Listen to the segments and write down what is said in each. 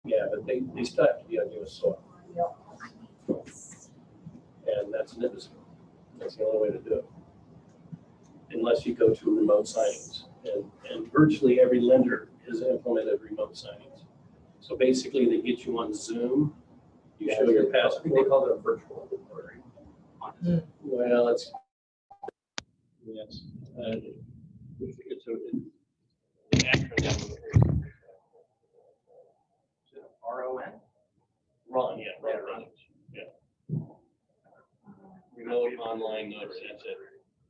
Yeah, but they still have to be on US soil. And that's NIPSCO. That's the only way to do it. Unless you go to remote signings. And virtually every lender has implemented remote signings. So basically they get you on Zoom, you show your I passport. think they call it a virtual notary. Well, it's, yes. It's an acronym. RON? Ron, yeah, Ron. Yeah. Remote online notary, that's it.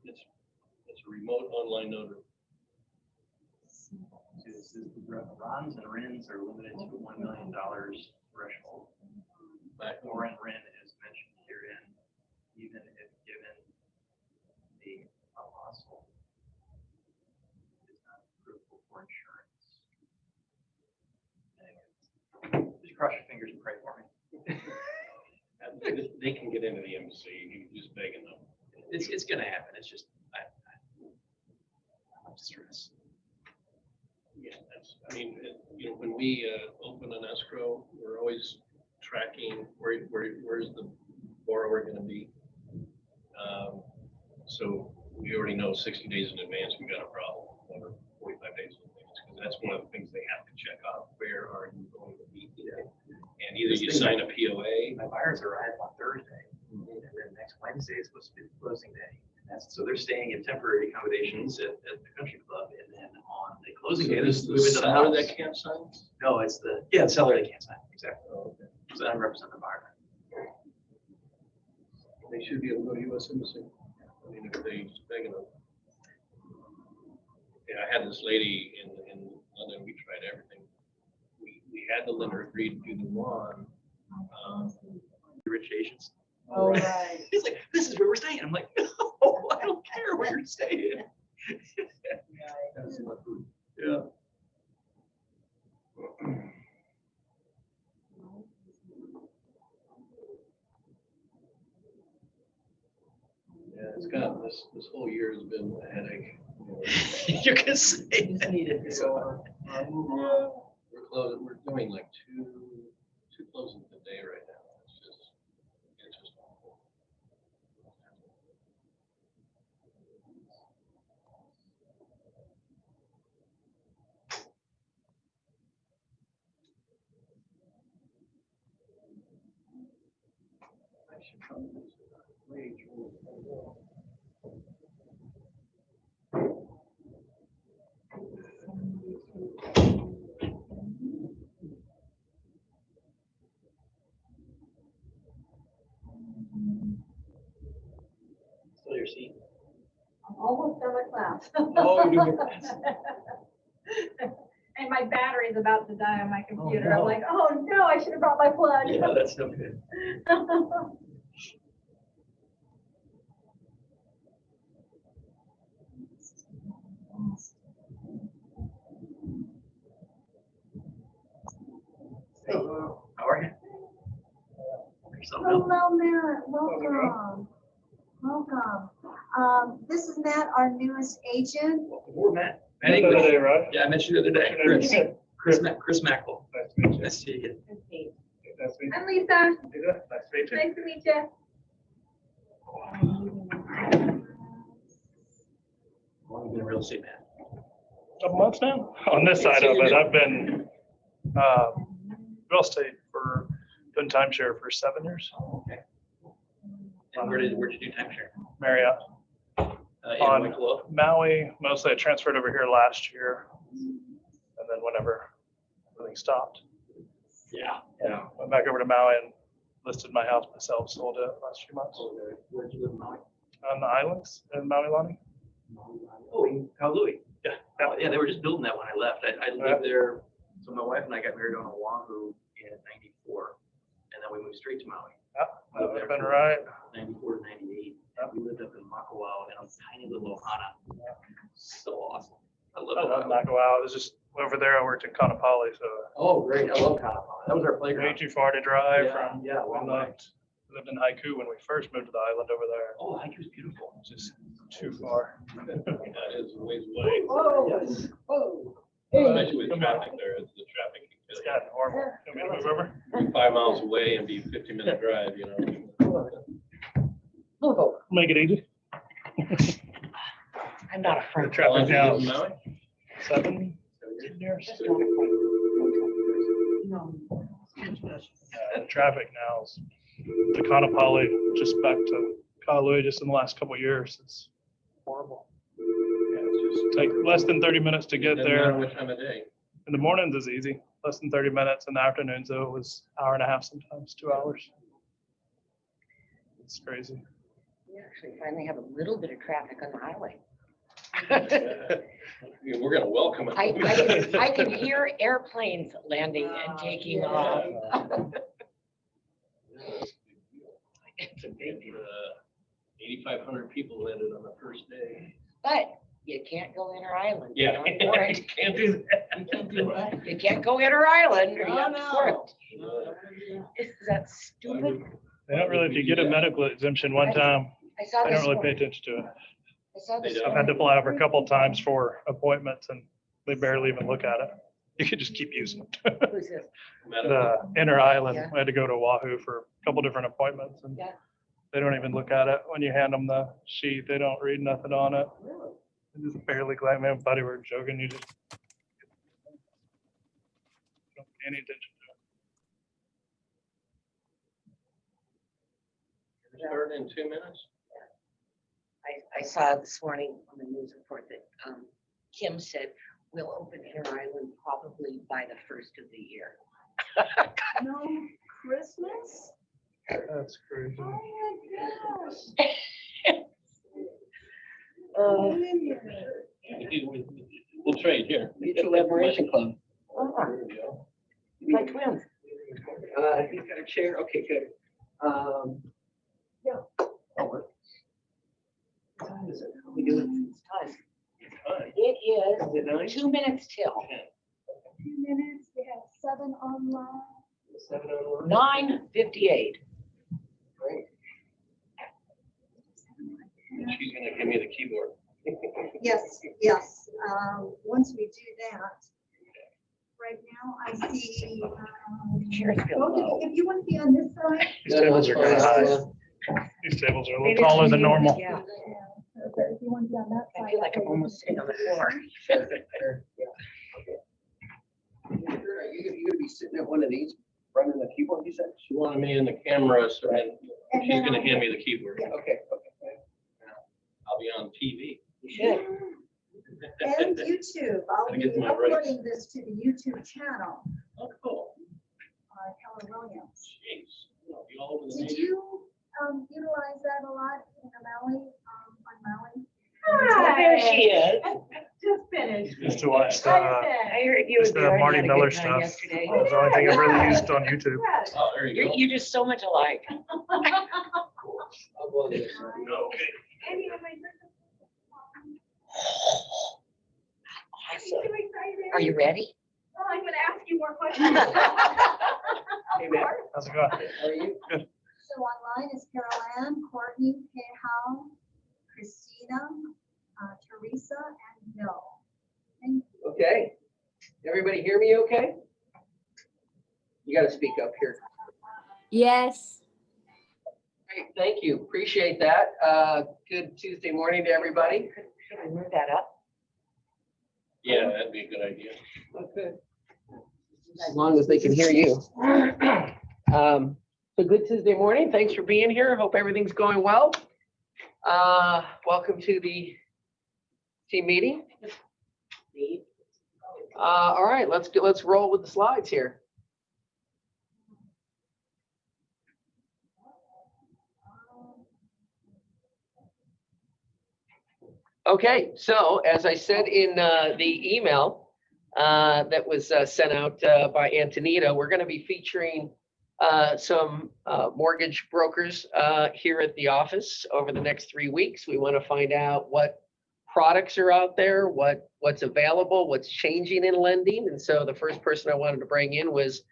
It's a remote online notary. This is RONs and RINs are limited to $1 million threshold. But or RIN is mentioned herein, even if given the apostle is not approvable for insurance. Just cross your fingers and pray for me. They can get into the embassy, you can just begging them. It's gonna happen. It's just I'm stressed. Yeah, I mean, when we open an escrow, we're always tracking where's the borrower going to be. So we already know 60 days in advance we got a problem, or 45 days in advance, because that's one of the things they have to check off. Where are you going to be? And either you sign a POA. My buyers arrive on Thursday, and then next Wednesday is supposed to be the closing day. So they're staying in temporary accommodations at the country club, and then on the closing day, Is they the move into the seller house. that can't sign? No, it's the seller that can't sign. Exactly. Oh, okay. So I represent the buyer. They should be able to go to US Embassy. I mean, if they begging them. Yeah, I had this lady in London, we tried everything. We had the lender agree to do the one. Rich Asians. Oh, right. He's like, this is where we're staying. I'm like, no, I don't care where you're staying. That's my food. Yeah. Yeah, it's got this whole year has been a headache. You can say that. So, we're closing. We're doing like two closings a day right now. It's just awful. I should probably use a wage rule. Still your seat. I'm almost done with class. Oh, you're doing your best. And my battery's about to die on my computer. no. I'm like, oh no, I should have brought my plug. Yeah, that's no good. Hello. How are you? Hello, Matt. Welcome. Welcome. This is Matt, our newest agent. Welcome aboard, Matt. Met the other day, right? Yeah, I met you the other day. Chris Mackel. Nice to meet you. Nice to see you again. Nice to meet I'm Lisa. you. Nice to meet you. Nice to meet you. How long have you been in real estate, Matt? Couple months now. On this side of it, I've been real estate for doing timeshare for 7 years. Okay. And where'd you do timeshare? Marriott In on Waikoloa? Maui. Mostly I transferred over here last year, and then whenever everything stopped, Yeah. went back over to Maui and listed my house myself. Sold it last few months Where'd you live in Maui? on the islands in Maui Lani. Oh, in Kaului. Yeah. Oh, yeah, they were just building that when I left. I lived there. So my wife and I got married on Oahu in '94, and then we moved straight to Maui. That would have been right. '94 to '98. And we lived up in Makawao in a tiny little ohana. So awesome. I I love love it. Nakawao. It was just over there. I worked in Kaanapali, so Oh, great. I love Kaanapali. That was our way playground. too far to drive Yeah, from. yeah, We long way. lived in Haiku when we first moved to the island over there. Oh, Haiku's beautiful. Just too far. That is a ways away. Whoa. Yes. Whoa. Especially with traffic there, it's the traffic. It's got normal. Can we move over? 5 miles away and be 50-minute drive, you know. Move over. Make it easy. I'm not The afraid. traffic now is Maui? 7 years. Just not afraid. No. And traffic now is the Conopoli just back to Kahalui just in the last couple of years. It's horrible. Yeah, it's just. Take less than 30 minutes to get Doesn't matter there. what time of day. In the mornings is easy, less than 30 minutes. In the afternoons, though, it was hour and a half, sometimes 2 hours. It's crazy. We actually finally have a little bit of traffic on the highway. Yeah, we're gonna welcome it. I can hear airplanes landing and taking off. It's a big deal. 8,500 people landed on the first day. But you can't go inter island. Yeah. You Can't do that. You can't go inter island or you Oh, have no. court. Is that stupid? They don't really, if you get a medical exemption one time, I saw they this don't really pay morning. attention to it. I saw this They I've had to morning. fly over a couple of times for appointments and they barely even look at it. You could just keep using it. Who's this? The inner island, Yeah. I had to go to Oahu for a couple different appointments and Yeah. they don't even look at it. When you hand them the sheet, they don't read nothing on it. They just barely glance. My buddy, we're joking, you just don't pay any attention to it. Start in 2 minutes. I saw this morning on the news report that Kim said we'll open inter island probably by the first of the year. No Christmas? That's crazy. Oh my gosh. We'll trade here. Mutual Liberation Club. Oh, There we go. my twins. He's got a chair. Okay, good. Yeah. Oh, what time is it? How we doing? It's time. Fine. It is Is it 9? 2 minutes till 2 minutes, we have 7 online. 7 on 9:58. Great. And she's gonna give me the keyboard. Yes, yes. Once we do that, right now I see. Chair's feel Well, low. if you want to be on this side. These tables are kind of high. These tables are a little taller than normal. Yeah, But if you want to be on that side. I feel like I'm almost sitting on the floor. Sure, sure, yeah. Okay. Are you gonna be sitting at one of these, running the keyboard, you said? She wanted me in the camera, so and And she's then gonna I'll- hand me the keyboard. Okay, okay. I'll be on TV. You should. And YouTube. I'll Gotta be get to my rights. uploading this to the YouTube channel, Oh, cool. Keller Williams. Jeez. I'll be all over the Did nation. you utilize that a lot in the Maui, on Maui? There she is. Just finished. Just to watch the, I heard you just and the Jordan Marty had a Miller good time stuff. yesterday. That was the only thing I've really used on YouTube. Oh, there you go. You're just so much alike. I'll go on this. Okay. Awesome. Are you ready? Well, I'm gonna ask you more questions. Hey, man. How's it going? How are you? So online is Carol Ann, Courtney, Kehal, Christina, Teresa, and Bill. Thank you. Okay. Everybody hear me okay? You gotta speak up here. Yes. Great, thank you. Appreciate that. Good Tuesday morning to everybody. Should we move that up? Yeah, that'd be a good idea. Okay. As long as they can hear you. So good Tuesday morning. Thanks for being here. Hope everything's going well. Welcome to the team meeting. All right, let's roll with the slides here. Okay, so as I said in the email that was sent out by Antonita, we're going to be featuring some mortgage brokers here at the office over the next 3 weeks. We want to find out what products are out there, what's available, what's changing in lending. And so the first person I wanted to bring in was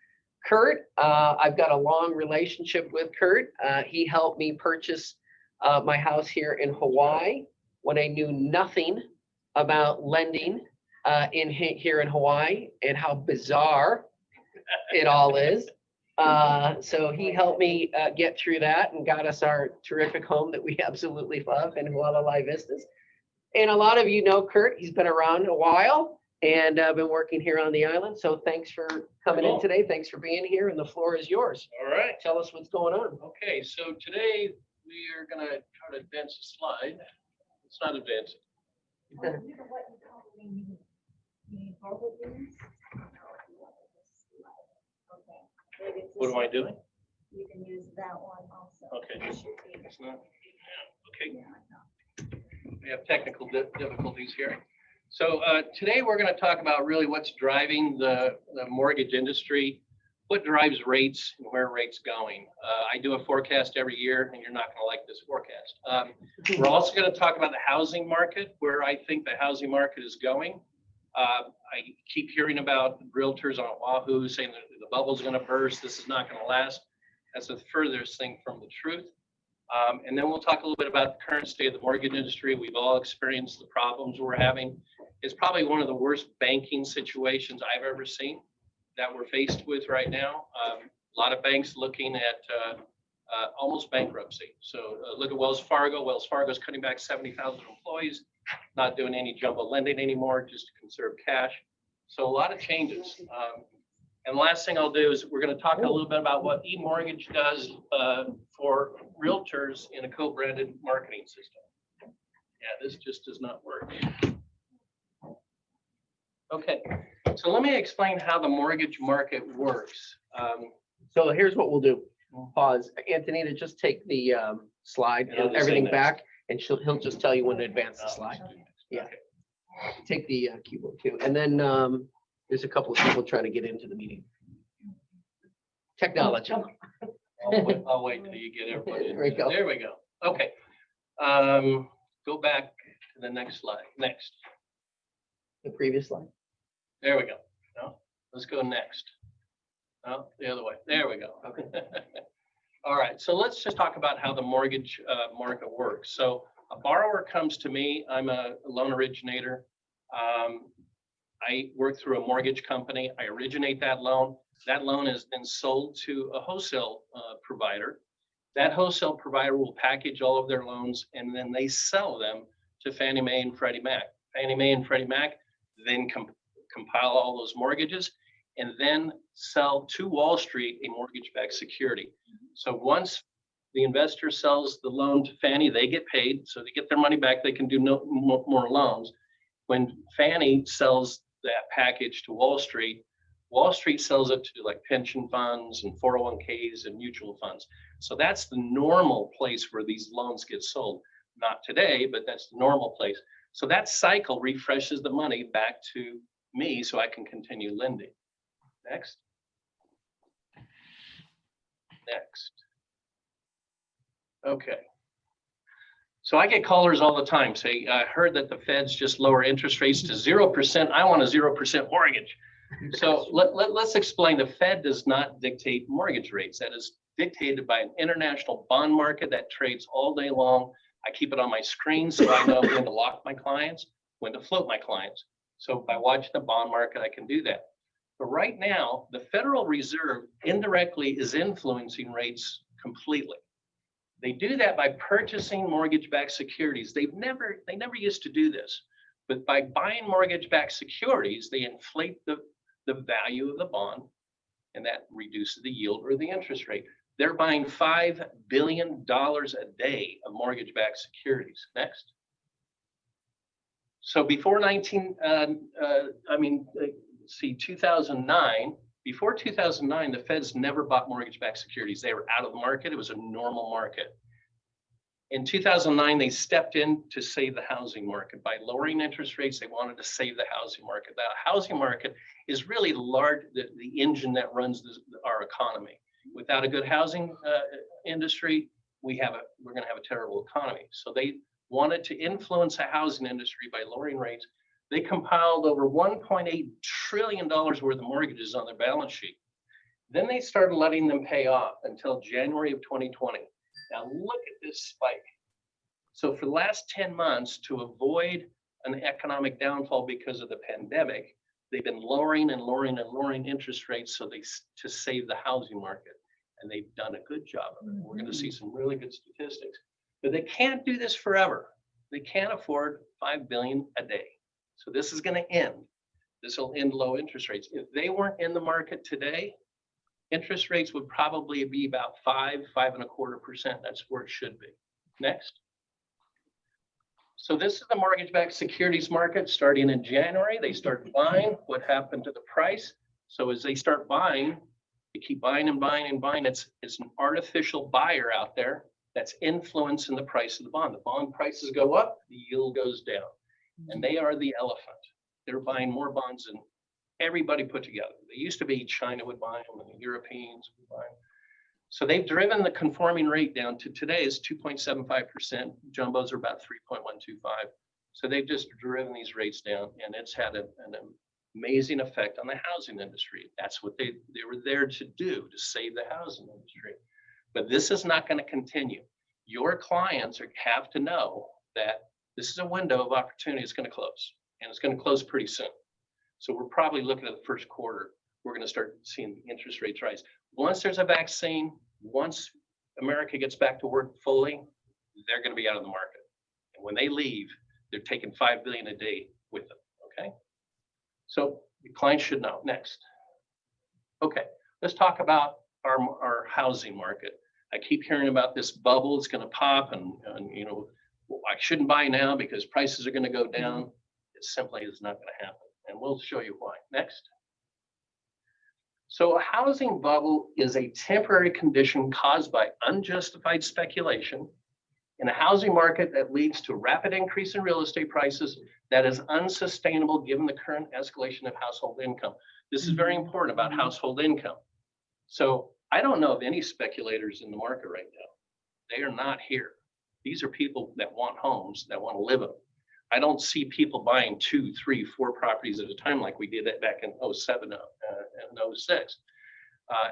Kurt. I've got a long relationship with Kurt. He helped me purchase my house here in Hawaii when I knew nothing about lending here in Hawaii and how bizarre it all is. So he helped me get through that and got us our terrific home that we absolutely love in Hualalai Vistas. And a lot of you know Kurt, he's been around a while and been working here on the island. So thanks for coming in Cool. today. Thanks for being here, and the floor is yours. All right. Tell us what's going on. Okay, so today we are gonna try to advance the slide. It's not advancing. What am I doing? You can use that one also. Okay. It should be- It's not, okay. yeah, no. We have technical difficulties here. So today we're going to talk about really what's driving the mortgage industry, what drives rates and where rates going. I do a forecast every year, and you're not going to like this forecast. We're also going to talk about the housing market, where I think the housing market is going. I keep hearing about realtors on Oahu saying that the bubble's going to burst. This is not going to last. That's the furthest thing from the truth. And then we'll talk a little bit about the current state of the mortgage industry. We've all experienced the problems we're having. It's probably one of the worst banking situations I've ever seen that we're faced with right now. A lot of banks looking at almost bankruptcy. So look at Wells Fargo. Wells Fargo's cutting back 70,000 employees, not doing any jumbo lending anymore, just to conserve cash. So a lot of changes. And the last thing I'll do is we're going to talk a little bit about what eMortgage does for realtors in a co-branded marketing system. Yeah, this just does not work. Okay, so let me explain how the mortgage market works. So here's what we'll do. Pause. Antonita, just take the slide And I'll and just say everything next. back, and he'll just tell you when to advance the slide. Yeah. Okay. Take the keyboard too. And then there's a couple of people trying to get into the meeting. Technology. I'll wait till you get everybody. There we go. There we go. Okay. Go back to the next slide. Next. The previous slide. There we go. No, let's go next. No, the other way. There we go. Okay. All right. So let's just talk about how the mortgage market works. So a borrower comes to me. I'm a loan originator. I work through a mortgage company. I originate that loan. That loan has been sold to a wholesale provider. That wholesale provider will package all of their loans, and then they sell them to Fannie Mae and Freddie Mac. Fannie Mae and Freddie Mac then compile all those mortgages and then sell to Wall Street a mortgage-backed security. So once the investor sells the loan to Fannie, they get paid, so they get their money back. They can do no more loans. When Fannie sells that package to Wall Street sells it to like pension funds and 401ks and mutual funds. So that's the normal place where these loans get sold. Not today, but that's the normal place. So that cycle refreshes the money back to me so I can continue lending. Next. Next. Okay. So I get callers all the time say, I heard that the Fed's just lower interest rates to 0%. I want a 0% mortgage. So let's explain. The Fed does not dictate mortgage rates. That is dictated by an international bond market that trades all day long. I keep it on my screen so I know when to lock my clients, when to float my clients. So by watching the bond market, I can do that. But right now, the Federal Reserve indirectly is influencing rates completely. They do that by purchasing mortgage-backed securities. They never used to do this, but by buying mortgage-backed securities, they inflate the value of the bond, and that reduces the yield or the interest rate. They're buying $5 billion a day of mortgage-backed securities. Next. So before 2009, before 2009, the Feds never bought mortgage-backed securities. They were out of the market. It was a normal market. In 2009, they stepped in to save the housing market. By lowering interest rates, they wanted to save the housing market. The housing market is really the engine that runs our economy. Without a good housing industry, we're going to have a terrible economy. So they wanted to influence the housing industry by lowering rates. They compiled over $1.8 trillion worth of mortgages on their balance sheet. Then they started letting them pay off until January of 2020. Now look at this spike. So for the last 10 months, to avoid an economic downfall because of the pandemic, they've been lowering and lowering and lowering interest rates to save the housing market. And they've done a good job of it. We're going to see some really good statistics, but they can't do this forever. They can't afford $5 billion a day. So this is going to end. This will end low interest rates. If they weren't in the market today, interest rates would probably be about 5.25%. That's where it should be. Next. So this is the mortgage-backed securities market starting in January. They start buying. What happened to the price? So as they start buying, they keep buying and buying and buying. It's an artificial buyer out there that's influencing the price of the bond. The bond prices go up, the yield goes down. And they are the elephant. They're buying more bonds than everybody put together. They used to be China would buy them and the Europeans would buy them. So they've driven the conforming rate down to today is 2.75%. Jumbos are about 3.125. So they've just driven these rates down, and it's had an amazing effect on the housing industry. That's what they were there to do, to save the housing industry. But this is not going to continue. Your clients have to know that this is a window of opportunity. It's going to close, and it's going to close pretty soon. So we're probably looking at the first quarter. We're going to start seeing the interest rates rise. Once there's a vaccine, once America gets back to work fully, they're going to be out of the market. And when they leave, they're taking $5 billion a day with them. Okay. So the clients should know. Next. Okay. Let's talk about our housing market. I keep hearing about this bubble. It's going to pop, and you know, I shouldn't buy now because prices are going to go down. It simply is not going to happen. And we'll show you why. Next. So a housing bubble is a temporary condition caused by unjustified speculation in a housing market that leads to a rapid increase in real estate prices that is unsustainable given the current escalation of household income. This is very important about household income. So I don't know of any speculators in the market right now. They are not here. These are people that want homes, that want to live in them. I don't see people buying 2, 3, 4 properties at a time like we did it back in 07 and 06.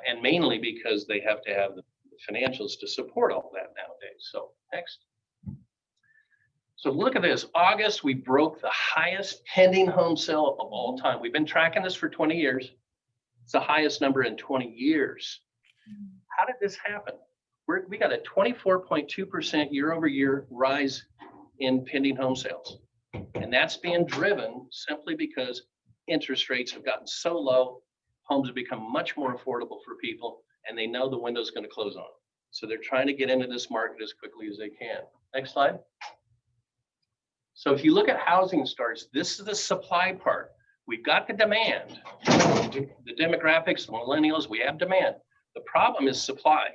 And mainly because they have to have the financials to support all that nowadays. So next. So look at this. August, we broke the highest pending home sale of all time. We've been tracking this for 20 years. It's the highest number in 20 years. How did this happen? We got a 24.2% year-over-year rise in pending home sales. And that's being driven simply because interest rates have gotten so low, homes have become much more affordable for people, and they know the window's going to close on them. So they're trying to get into this market as quickly as they can. Next slide. So if you look at housing starts, this is the supply part. We've got the demand, the demographics, the millennials, we have demand. The problem is supply.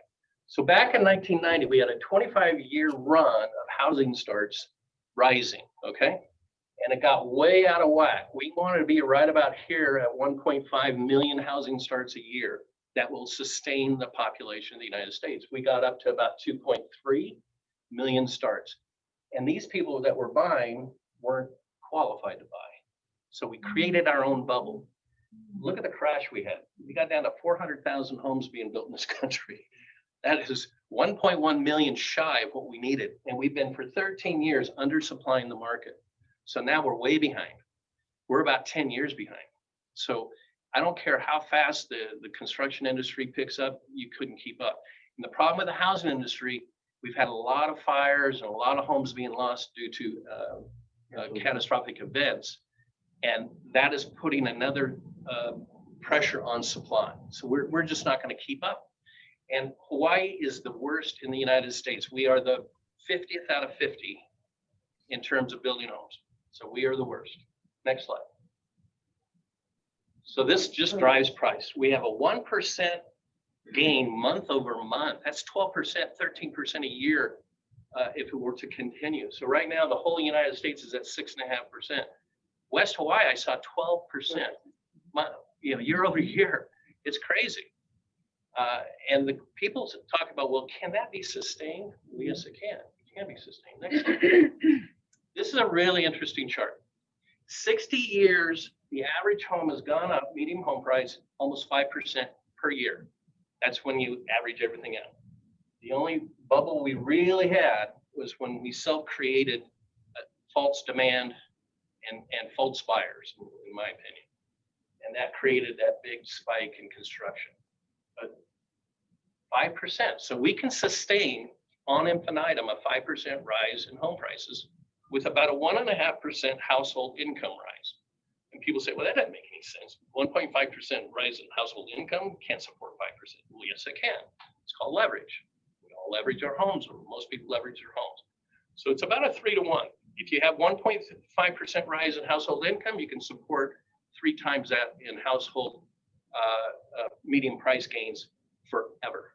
So back in 1990, we had a 25-year run of housing starts rising, okay? And it got way out of whack. We wanted to be right about here at 1.5 million housing starts a year that will sustain the population of the United States. We got up to about 2.3 million starts. And these people that were buying weren't qualified to buy. So we created our own bubble. Look at the crash we had. We got down to 400,000 homes being built in this country. That is 1.1 million shy of what we needed. And we've been for 13 years undersupplying the market. So now we're way behind. We're about 10 years behind. So I don't care how fast the construction industry picks up, you couldn't keep up. And the problem with the housing industry, we've had a lot of fires and a lot of homes being lost due to catastrophic events. And that is putting another pressure on supply. So we're just not going to keep up. And Hawaii is the worst in the United States. We are the 50th out of 50 in terms of building homes. So we are the worst. Next slide. So this just drives price. We have a 1% gain month over month. That's 12%, 13% a year if it were to continue. So right now, the whole United States is at 6.5%. West Hawaii, I saw 12%, year over year. It's crazy. And the people talk about, well, can that be sustained? Well, yes, it can. It can be sustained. Next slide. This is a really interesting chart. 60 years, the average home has gone up, median home price, almost 5% per year. That's when you average everything out. The only bubble we really had was when we self-created false demand and false buyers, in my opinion. And that created that big spike in construction. But 5%, so we can sustain on infinitum a 5% rise in home prices with about a 1.5% household income rise. And people say, well, that doesn't make any sense. 1.5% rise in household income can't support 5%. Well, yes, it can. It's called leverage. We all leverage our homes, or most people leverage their homes. So it's about a 3 to 1. If you have 1.5% rise in household income, you can support 3 times that in household median price gains forever.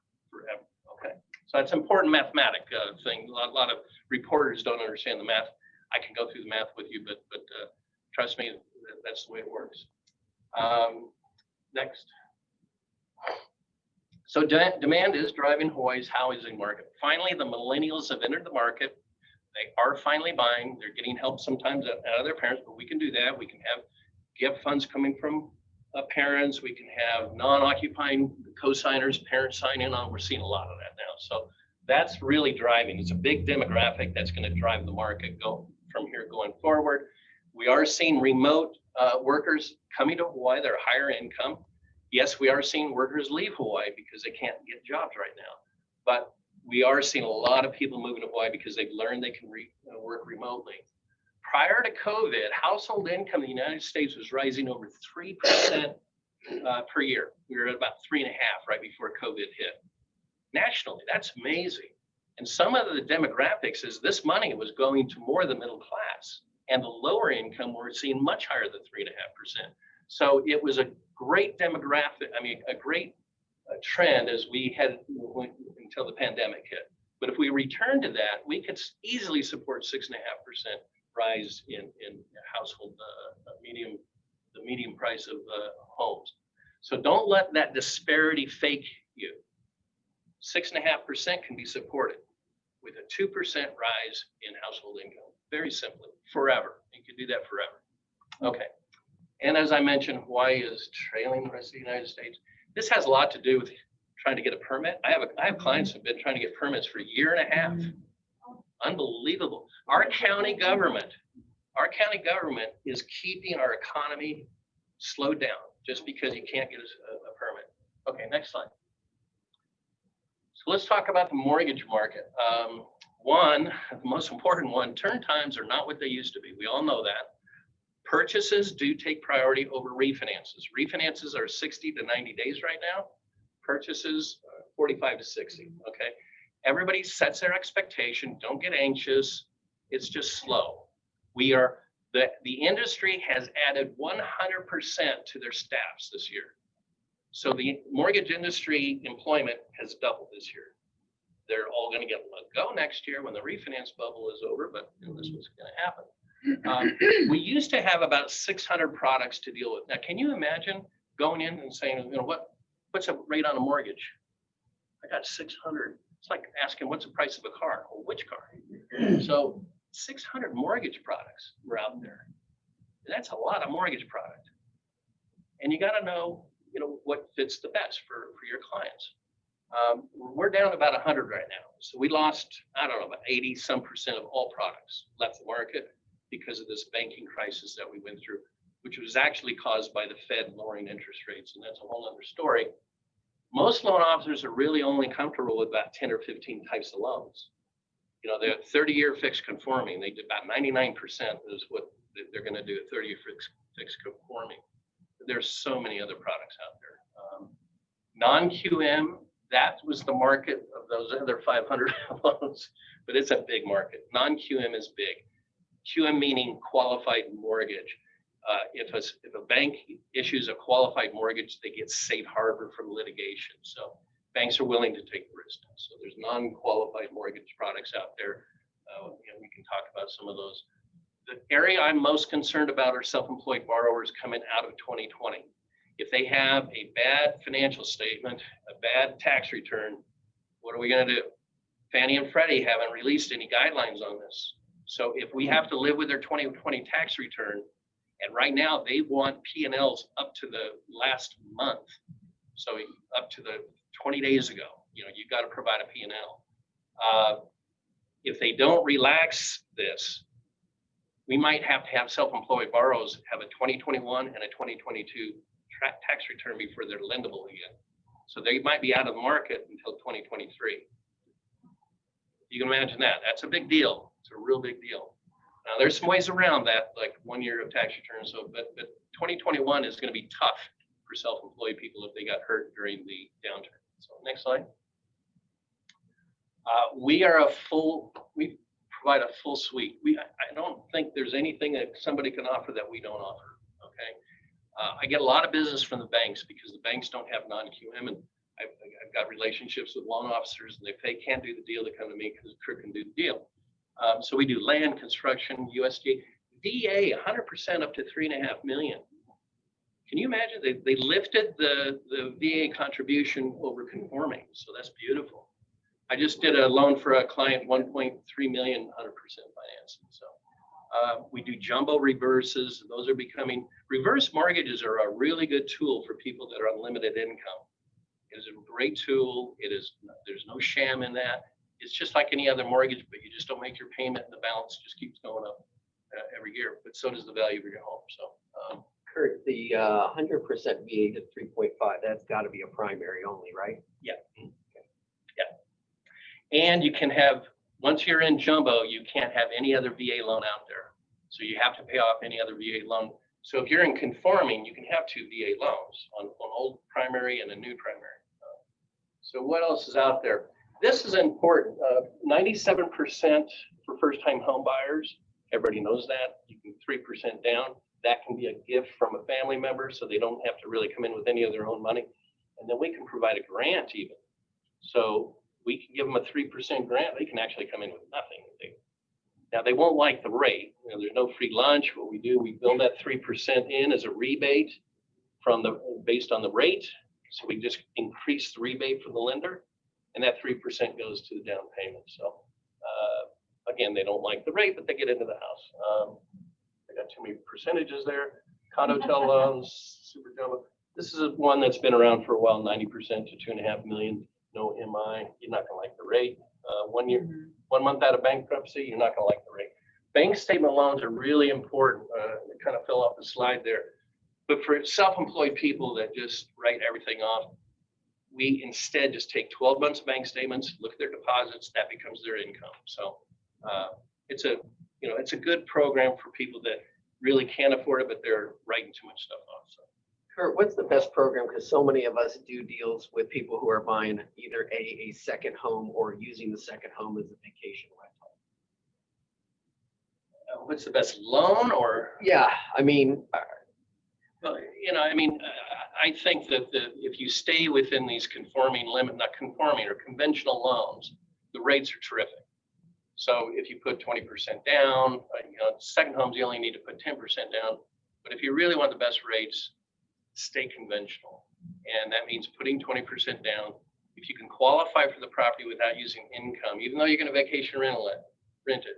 Okay. So that's an important mathematic thing. A lot of reporters don't understand the math. I can go through the math with you, but trust me, that's the way it works. Next. So demand is driving Hawaii's housing market. Finally, the millennials have entered the market. They are finally buying. They're getting help sometimes out of their parents, but we can do that. We can have gift funds coming from parents. We can have non-occupying co-signers, parents sign in on. We're seeing a lot of that now. So that's really driving. It's a big demographic that's going to drive the market from here going forward. We are seeing remote workers coming to Hawaii. They're higher income. Yes, we are seeing workers leave Hawaii because they can't get jobs right now. But we are seeing a lot of people moving to Hawaii because they've learned they can work remotely. Prior to COVID, household income in the United States was rising over 3% per year. We were at about 3.5 right before COVID hit. Nationally, that's amazing. And some of the demographics is this money was going to more the middle class, and the lower income we're seeing much higher than 3.5%. So it was a great demographic, a great trend as we had until the pandemic hit. But if we return to that, we could easily support 6.5% rise in household the median price of homes. So don't let that disparity fake you. 6.5% can be supported with a 2% rise in household income. Very simply, forever. You can do that forever. Okay. And as I mentioned, Hawaii is trailing the rest of the United States. This has a lot to do with trying to get a permit. I have clients who have been trying to get permits for a year and a half. Unbelievable. Our county government is keeping our economy slowed down just because you can't get a permit. Okay, next slide. So let's talk about the mortgage market. The most important one, turn times are not what they used to be. We all know that. Purchases do take priority over refinances. Refinances are 60 to 90 days right now. Purchases 45 to 60, okay? Everybody sets their expectation. Don't get anxious. It's just slow. The industry has added 100% to their staffs this year. So the mortgage industry employment has doubled this year. They're all going to get let go next year when the refinance bubble is over, but this was going to happen. We used to have about 600 products to deal with. Now, can you imagine going in and saying, what's the rate on a mortgage? I got 600. It's like asking, what's the price of a car? Well, which car? So 600 mortgage products were out there. That's a lot of mortgage product. And you got to know, what fits the best for your clients. We're down about 100 right now. So we lost, about 80% of all products left the market because of this banking crisis that we went through, which was actually caused by the Fed lowering interest rates. And that's a whole other story. Most loan officers are really only comfortable with about 10 or 15 types of loans. They're 30-year fixed conforming. They did about 99% is what they're going to do, a 30-year fixed conforming. There's so many other products out there. Non-QM, that was the market of those other 500 loans, but it's a big market. Non-QM is big. QM meaning qualified mortgage. If a bank issues a qualified mortgage, they get safe harbor from litigation. So banks are willing to take the risk. So there's non-qualified mortgage products out there. We can talk about some of those. The area I'm most concerned about are self-employed borrowers coming out of 2020. If they have a bad financial statement, a bad tax return, what are we going to do? Fannie and Freddie haven't released any guidelines on this. So if we have to live with their 2020 tax return, and right now they want P&Ls up to the last month. So up to the 20 days ago, you've got to provide a P&L. If they don't relax this, we might have to have self-employed borrowers have a 2021 and a 2022 tax return before they're lendable again. So they might be out of the market until 2023. You can imagine that. That's a big deal. It's a real big deal. Now, there's some ways around that, like 1 year of tax returns. So, but 2021 is going to be tough for self-employed people if they got hurt during the downturn. So next slide. We provide a full suite. I don't think there's anything that somebody can offer that we don't offer. Okay. I get a lot of business from the banks because the banks don't have non-QM, and I've got relationships with loan officers, and if they can't do the deal, they come to me because Kirk can do the deal. So we do land, construction, USDA, DA, 100% up to $3.5 million. Can you imagine? They lifted the VA contribution over conforming, so that's beautiful. I just did a loan for a client, 1.3 million, 100% financing. So we do jumbo reverses. Those are becoming, reverse mortgages are a really good tool for people that are on limited income. It is a great tool. There's no sham in that. It's just like any other mortgage, but you just don't make your payment and the balance just keeps going up every year. But so does the value of your home. So Kurt, the 100% VA to 3.5, that's got to be a primary only, right? yeah. Yeah. And you can have, once you're in jumbo, you can't have any other VA loan out there. So you have to pay off any other VA loan. So if you're in conforming, you can have 2 VA loans on old primary and a new primary. So what else is out there? This is important. 97% for first-time home buyers. Everybody knows that. You can 3% down. That can be a gift from a family member, so they don't have to really come in with any of their own money. And then we can provide a grant even. So we can give them a 3% grant. They can actually come in with nothing. Now they won't like the rate. You know, there's no free lunch. What we do, we build that 3% in as a rebate based on the rate. So we just increase the rebate for the lender, and that 3% goes to the down payment. So again, they don't like the rate, but they get into the house. They got too many percentages there. Condotel loans, super jumbo. This is one that's been around for a while, 90% to 2.5 million. No MI. You're not gonna like the rate. 1 year, 1 month out of bankruptcy, you're not gonna like the rate. Bank statement loans are really important. It kind of fell off the slide there. But for self-employed people that just write everything off, we instead just take 12 months of bank statements, look at their deposits, that becomes their income. So it's a good program for people that really can't afford it, but they're writing too much stuff off. So. Kurt, what's the best program? Because so many of us do deals with people who are buying either a second home or using the second home as a vacation rental. What's the best loan or? Yeah, I mean, Well, I think that if you stay within these conforming limit, not conforming or conventional loans, the rates are terrific. So if you put 20% down, second homes, you only need to put 10% down. But if you really want the best rates, stay conventional. And that means putting 20% down. If you can qualify for the property without using income, even though you're going to vacation rent it,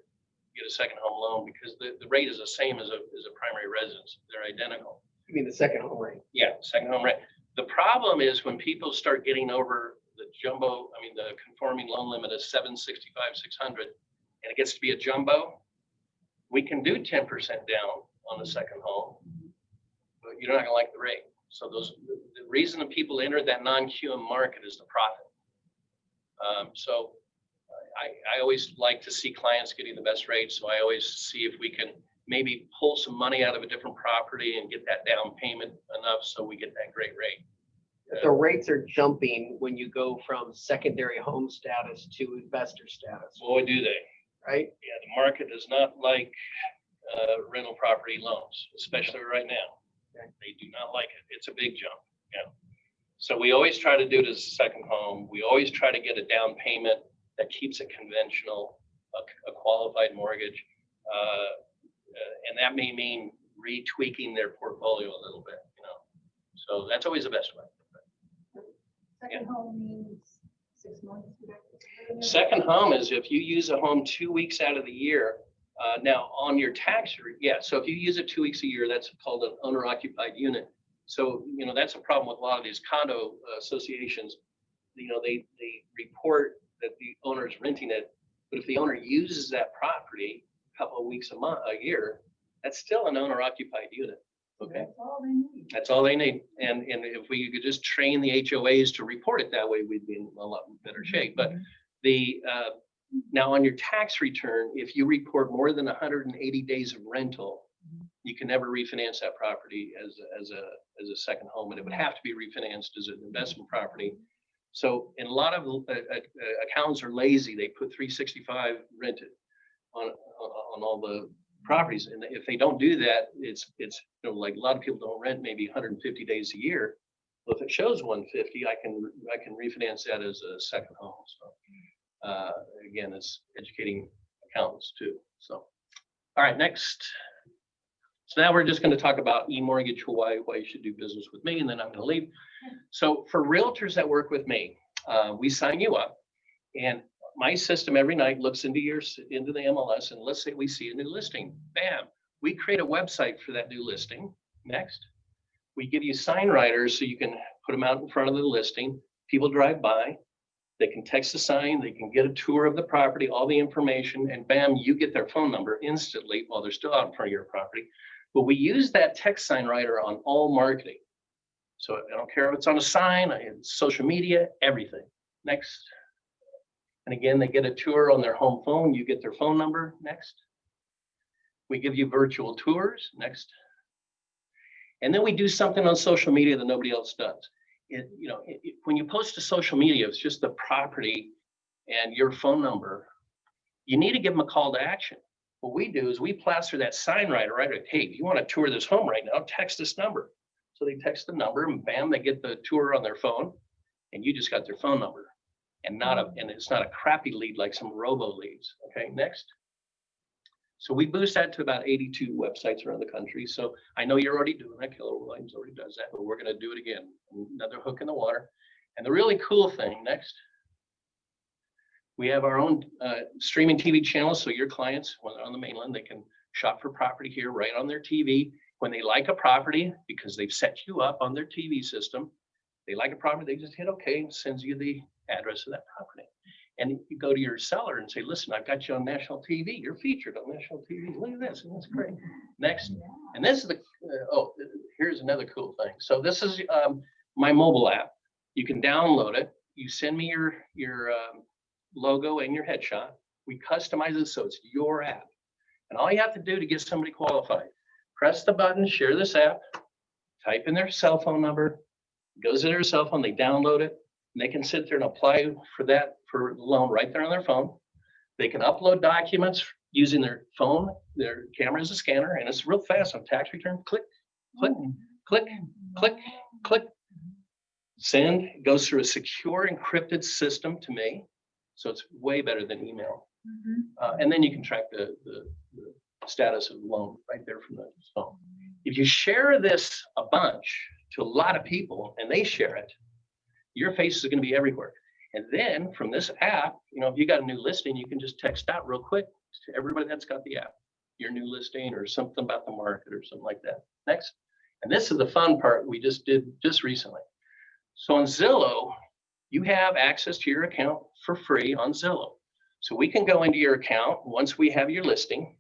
get a second home loan because the rate is the same as a primary residence. They're identical. you mean the second home rate? Yeah, second home rent. The problem is when people start getting over the conforming loan limit is 765, 600, and it gets to be a jumbo, we can do 10% down on the second home, but you're not gonna like the rate. So the reason that people enter that non-QM market is the profit. So I always like to see clients getting the best rate. So I always see if we can maybe pull some money out of a different property and get that down payment enough so we get that great rate. The rates are jumping when you go from secondary home status to investor status, Boy, do they. right? Yeah, the market does not like rental property loans, especially right now. Okay. They do not like it. It's a big jump. Yeah. So we always try to do it as a second home. We always try to get a down payment that keeps it conventional, a qualified mortgage. And that may mean retweaking their portfolio a little bit, So that's always the best way. Second home means 6 months. Second home is if you use a home 2 weeks out of the year. Now on your tax, so if you use it 2 weeks a year, that's called an owner occupied unit. So, that's a problem with a lot of these condo associations. They report that the owner is renting it, but if the owner uses that property couple of weeks a year, that's still an owner occupied unit. Okay, That's all they need. that's all they need. And if we could just train the HOAs to report it that way, we'd be in a lot better shape. But the, now on your tax return, if you report more than 180 days of rental, you can never refinance that property as a second home, and it would have to be refinanced as an investment property. So, and a lot of accountants are lazy. They put 365 rented on all the properties, and if they don't do that, it's you know, like a lot of people don't rent maybe 150 days a year. Well, if it shows 150, I can refinance that as a second home. So again, it's educating accountants too. So, all right, next. So now we're just going to talk about eMortgage Hawaii, why you should do business with me, and then I'm going to leave. So for realtors that work with me, we sign you up, and my system every night looks into the MLS, and let's say we see a new listing. Bam, we create a website for that new listing. Next, we give you sign writers so you can put them out in front of the listing. People drive by, they can text a sign, they can get a tour of the property, all the information, and bam, you get their phone number instantly while they're still out in front of your property. But we use that text sign writer on all marketing. So I don't care if it's on a sign, social media, everything. Next. And again, they get a tour on their home phone. You get their phone number. Next. We give you virtual tours. Next. And then we do something on social media that nobody else does. When you post to social media, it's just the property and your phone number. You need to give them a call to action. What we do is we plaster that sign writer right away. Hey, if you want to tour this home right now, text this number. So they text the number, and bam, they get the tour on their phone, and you just got their phone number. And it's not a crappy lead like some robo leads. Okay, next. So we boost that to about 82 websites around the country. So I know you're already doing that. Keller Williams already does that, but we're going to do it again. Another hook in the water. And the really cool thing, next, we have our own streaming TV channel. So your clients, when they're on the mainland, they can shop for property here right on their TV. When they like a property, because they've set you up on their TV system, they like a property, they just hit OK and sends you the address of that property. And you go to your seller and say, listen, I've got you on national TV. You're featured on national TV. Look at this. And that's great. Next. And this is here's another cool thing. So this is my mobile app. You can download it. You send me your logo and your headshot. We customize it so it's your app. And all you have to do to get somebody qualified, press the button, share this app, type in their cell phone number, goes to their cell phone, they download it, and they can sit there and apply for the loan right there on their phone. They can upload documents using their phone, their camera is a scanner, and it's real fast on tax return. Click, click, click, click, click. Send. It goes through a secure encrypted system to me. So it's way better than email. And then you can track the status of the loan right there from the phone. If you share this a bunch to a lot of people and they share it, your face is going to be everywhere. And then from this app, if you got a new listing, you can just text out real quick to everybody that's got the app, your new listing or something about the market or something like that. Next. And this is the fun part we just did just recently. So on Zillow, you have access to your account for free on Zillow. So we can go into your account once we have your listing.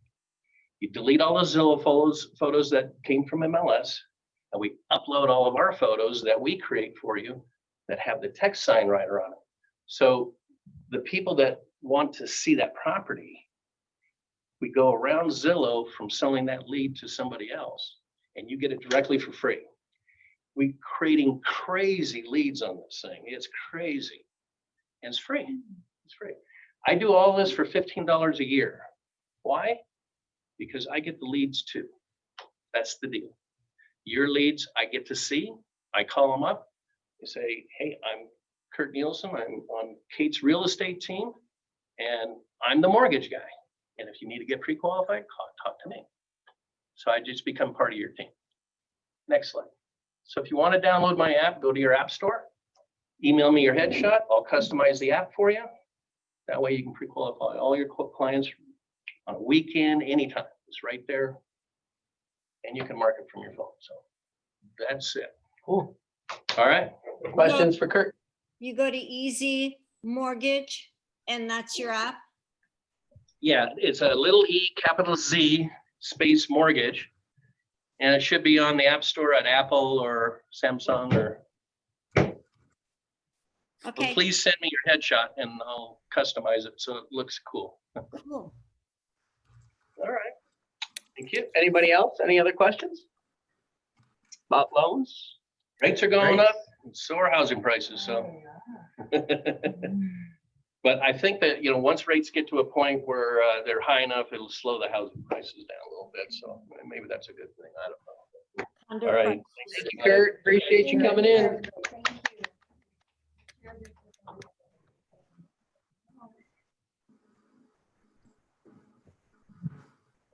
You delete all the Zillow photos that came from MLS, and we upload all of our photos that we create for you that have the text sign writer on it. So the people that want to see that property, we go around Zillow from selling that lead to somebody else, and you get it directly for free. We're creating crazy leads on this thing. It's crazy. And it's free. It's free. I do all this for $15 a year. Why? Because I get the leads too. That's the deal. Your leads I get to see. I call them up. I say, hey, I'm Kurt Nielsen. I'm on Kate's real estate team, and I'm the mortgage guy. And if you need to get pre-qualified, talk to me. So I just become part of your team. Next slide. So if you want to download my app, go to your app store, email me your headshot. I'll customize the app for you. That way you can pre-qualify all your clients on a weekend, anytime. It's right there. And you can mark it from your phone. So that's it. Cool. All right. Questions for Kurt? You go to Easy Mortgage and that's your app? Yeah, it's a little e, capital Z, space mortgage. And it should be on the App Store at Apple or Samsung or, well, Okay, please send me your headshot and I'll customize it so it looks cool. cool. All right. Thank you. Anybody else? Any other questions? About loans? Rates are going up, And so are housing prices, so. But I think that, once rates get to a point where they're high enough, it'll slow the housing prices down a little bit. So maybe that's a good thing. I don't know. All right. Thank you, Kurt. Appreciate you coming in. Thank you.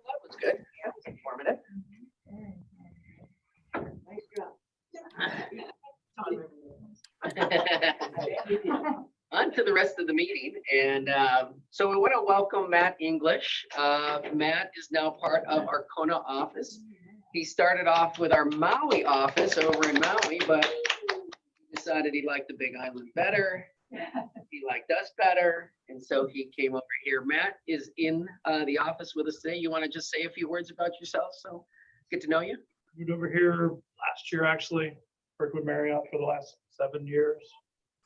That was good. That was informative. On to the rest of the meeting. And so we want to welcome Matt English. Matt is now part of our Kona office. He started off with our Maui office over in Maui, but decided he liked the Big Island better. He liked us better. And so he came over here. Matt is in the office with us today. You want to just say a few words about yourself? So get to know you. Moved over here last year, actually. Worked with Marriott for the last 7 years.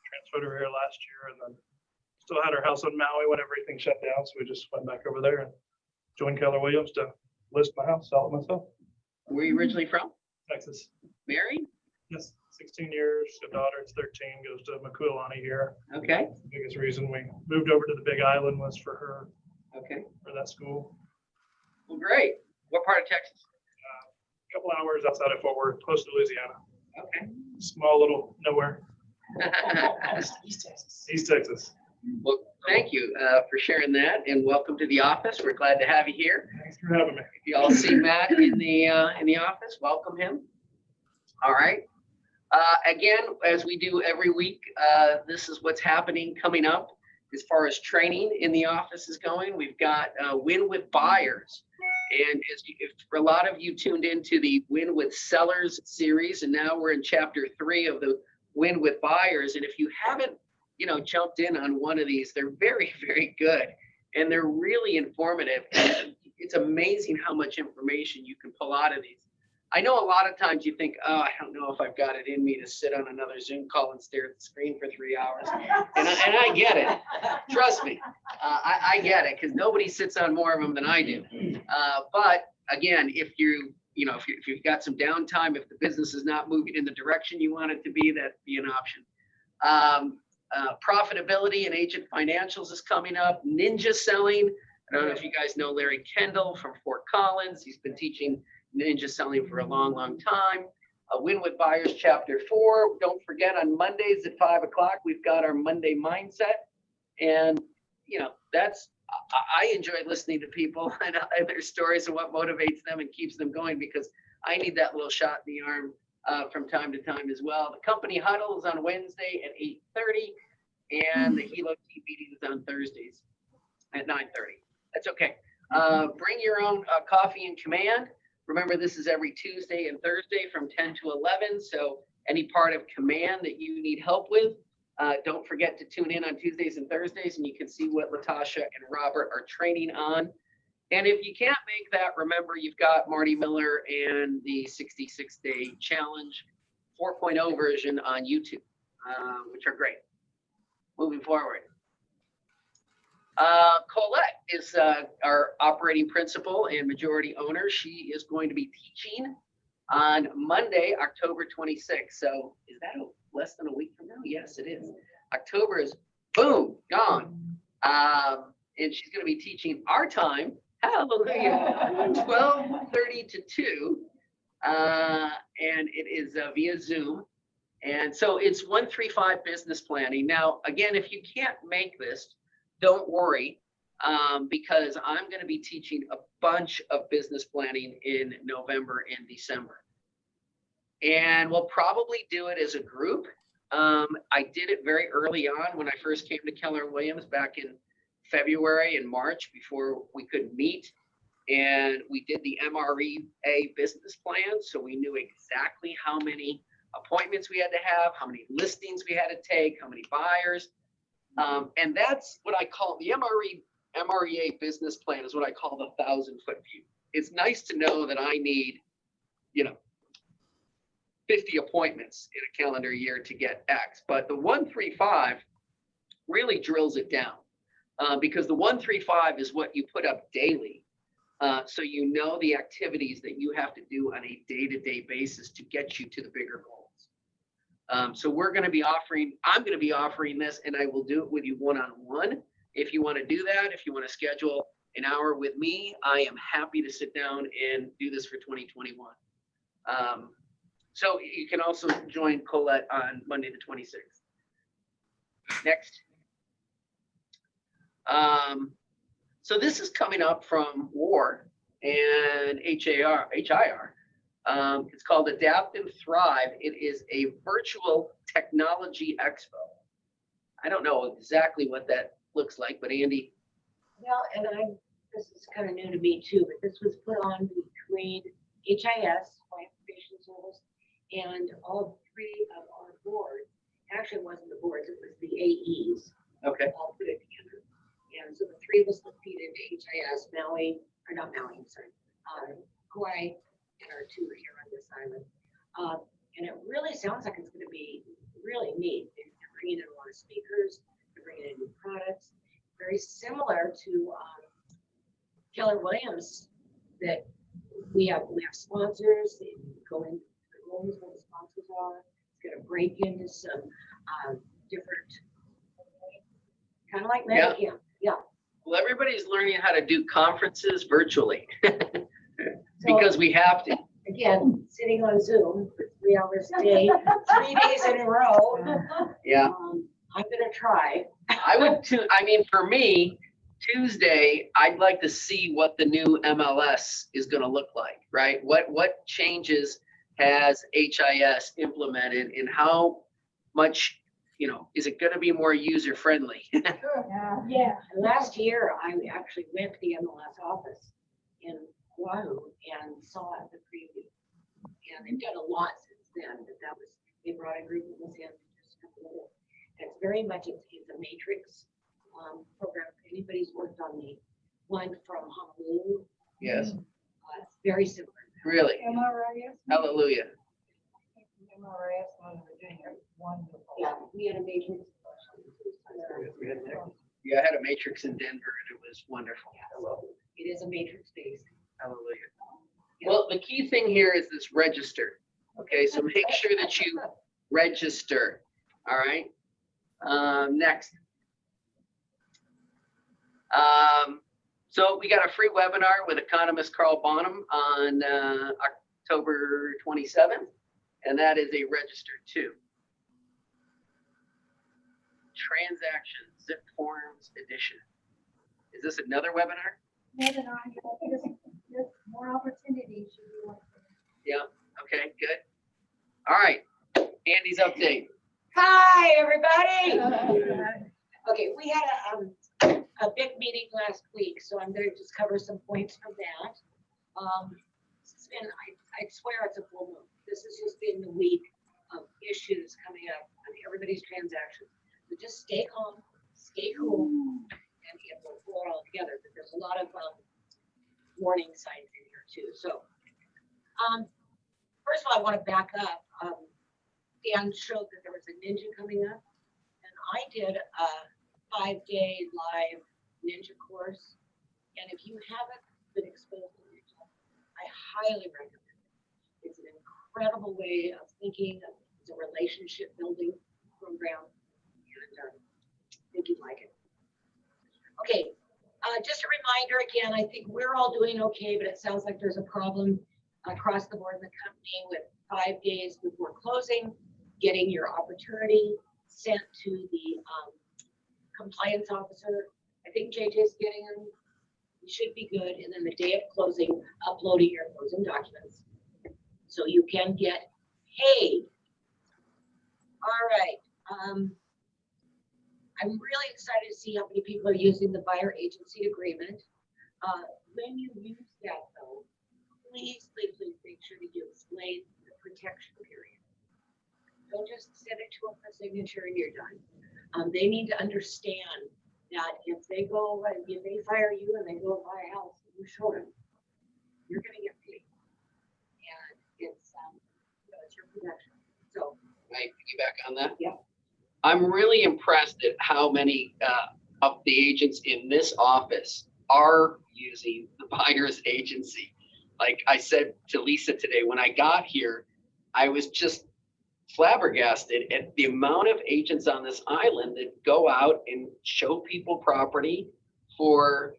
Transferred over here last year and then still had our house on Maui when everything shut down. So we just went back over there and joined Keller Williams to list my house, sell it myself. Where are you originally from? Texas. Married? Yes, 16 years. A daughter, it's 13, goes to Makuilani here. Okay. The biggest reason we moved over to the Big Island was for her, Okay. for that school. Well, great. What part of Texas? A couple hours outside of Fort Worth, close to Louisiana. Okay. Small little nowhere. East East Texas. Well, thank you for sharing that and welcome to the office. We're glad to have you here. Thanks for having me. If you all see Matt in the office, welcome him. All right. Again, as we do every week, this is what's happening coming up as far as training in the office is going. We've got Win with Buyers. And if for a lot of you tuned into the Win with Sellers series, and now we're in chapter 3 of the Win with Buyers. And if you haven't, jumped in on one of these, they're very, very good. And they're really informative. And it's amazing how much information you can pull out of these. I know a lot of times you think, oh, I don't know if I've got it in me to sit on another Zoom call and stare at the screen for 3 hours. And I get it. Trust me, I get it because nobody sits on more of them than I do. But again, if you've got some downtime, if the business is not moving in the direction you want it to be, that'd be an option. Profitability and agent financials is coming up. Ninja selling. I don't know if you guys know Larry Kendall from Fort Collins. He's been teaching ninja selling for a long, long time. Win with Buyers chapter 4. Don't forget on Mondays at 5 o'clock, we've got our Monday mindset. And, I enjoy listening to people and their stories and what motivates them and keeps them going because I need that little shot in the arm from time to time as well. The company huddle is on Wednesday at 8:30 and the Hilo team meeting is on Thursdays at 9:30. That's okay. Bring your own coffee and command. Remember, this is every Tuesday and Thursday from 10 to 11. So any part of command that you need help with, don't forget to tune in on Tuesdays and Thursdays and you can see what Latasha and Robert are training on. And if you can't make that, remember you've got Marty Miller and the 66-day challenge 4.0 version on YouTube, which are great. Moving forward. Colette is our operating principal and majority owner. She is going to be teaching on Monday, October 26th. So is that less than a week from now? Yes, it is. October is boom, gone. And she's going to be teaching our time. Hallelujah. 12:30 to 2. And it is via Zoom. And so it's 135 business planning. Now, again, if you can't make this, don't worry, because I'm going to be teaching a bunch of business planning in November and December. And we'll probably do it as a group. I did it very early on when I first came to Keller Williams back in February and March before we could meet. And we did the MREA business plan. So we knew exactly how many appointments we had to have, how many listings we had to take, how many buyers. And that's what I call the MREA business plan is what I call the 1,000-foot view. It's nice to know that I need, 50 appointments in a calendar year to get X, but the 135 really drills it down, because the 135 is what you put up daily. So you know the activities that you have to do on a day-to-day basis to get you to the bigger goals. So I'm going to be offering this, and I will do it with you one-on-one. If you want to do that, if you want to schedule an hour with me, I am happy to sit down and do this for 2021. So you can also join Colette on Monday the 26th. Next. So this is coming up from WAR and HIR. It's called Adapt and Thrive. It is a virtual technology expo. I don't know exactly what that looks like, but Andy. Well, and this is kind of new to me too, but this was put on between HIS, Client Information Service, and all three of our boards. Actually, it wasn't the boards, it was the AEs. Okay. All put it together. And so the three of us that feed into HIS, Maui, or not Maui, I'm sorry, Hawaii, and our two here on this island. And it really sounds like it's going to be really neat. They're bringing in a lot of speakers, they're bringing in new products, very similar to Keller Williams, that we have sponsors, they go into the rooms where the sponsors are. It's going to break into some different, kind of like Medicare. Yeah. Well, everybody's learning how to do conferences virtually because we have to. Again, sitting on Zoom for 3 hours a day, 3 days in a row. Yeah. I'm gonna try. For me, Tuesday, I'd like to see what the new MLS is going to look like, right? What changes has HIS implemented, and how much, is it going to be more user friendly? Yeah. Last year, I actually went to the MLS office in Oahu and saw the preview. And they've done a lot since then, but they brought a group of us in just a couple of minutes. And it's very much, it's a matrix program. If anybody's worked on the one from Honolulu, Yes, it's very similar. really. MRIS. Hallelujah. MRIS on Virginia, wonderful. Yeah, we had a matrix. Yeah, I had a matrix in Denver and it was wonderful. It is a matrix based. Hallelujah. Well, the key thing here is this register. Okay, so make sure that you register. All right. Next. So we got a free webinar with economist Carl Bonham on October 27th, and that is a register too. Transaction Zip Forms Edition. Is this another webinar? There's more opportunities. Yeah. Okay, good. All right. Andy's update. Hi, everybody. Okay, we had a big meeting last week, so I'm going to just cover some points from that. It's been, I swear it's a full moon. This has just been the week of issues coming up on everybody's transactions. So just stay calm, stay cool, and we'll pull it all together. But there's a lot of warning signs in here too. So first of all, I want to back up. Dan showed that there was a ninja coming up, and I did a 5-day live ninja course. And if you haven't been exposed to ninja, I highly recommend it. It's an incredible way of thinking. It's a relationship building program, and I think you'd like it. Okay, just a reminder again, I think we're all doing okay, but it sounds like there's a problem across the board in the company with 5 days before closing, getting your opportunity sent to the compliance officer. I think JJ's getting them. You should be good. And then the day of closing, uploading your closing documents so you can get paid. All right. I'm really excited to see how many people are using the buyer agency agreement. When you use that though, please make sure that you explain the protection period. Don't just send it to them for signature and you're done. They need to understand that if they go, if they fire you and they go buy a house, you show them, you're gonna get paid. And it's, it's your protection. So, Can I piggyback on that? Yeah. I'm really impressed at how many of the agents in this office are using the buyer's agency. Like I said to Lisa today, when I got here, I was just flabbergasted at the amount of agents on this island that go out and show people property for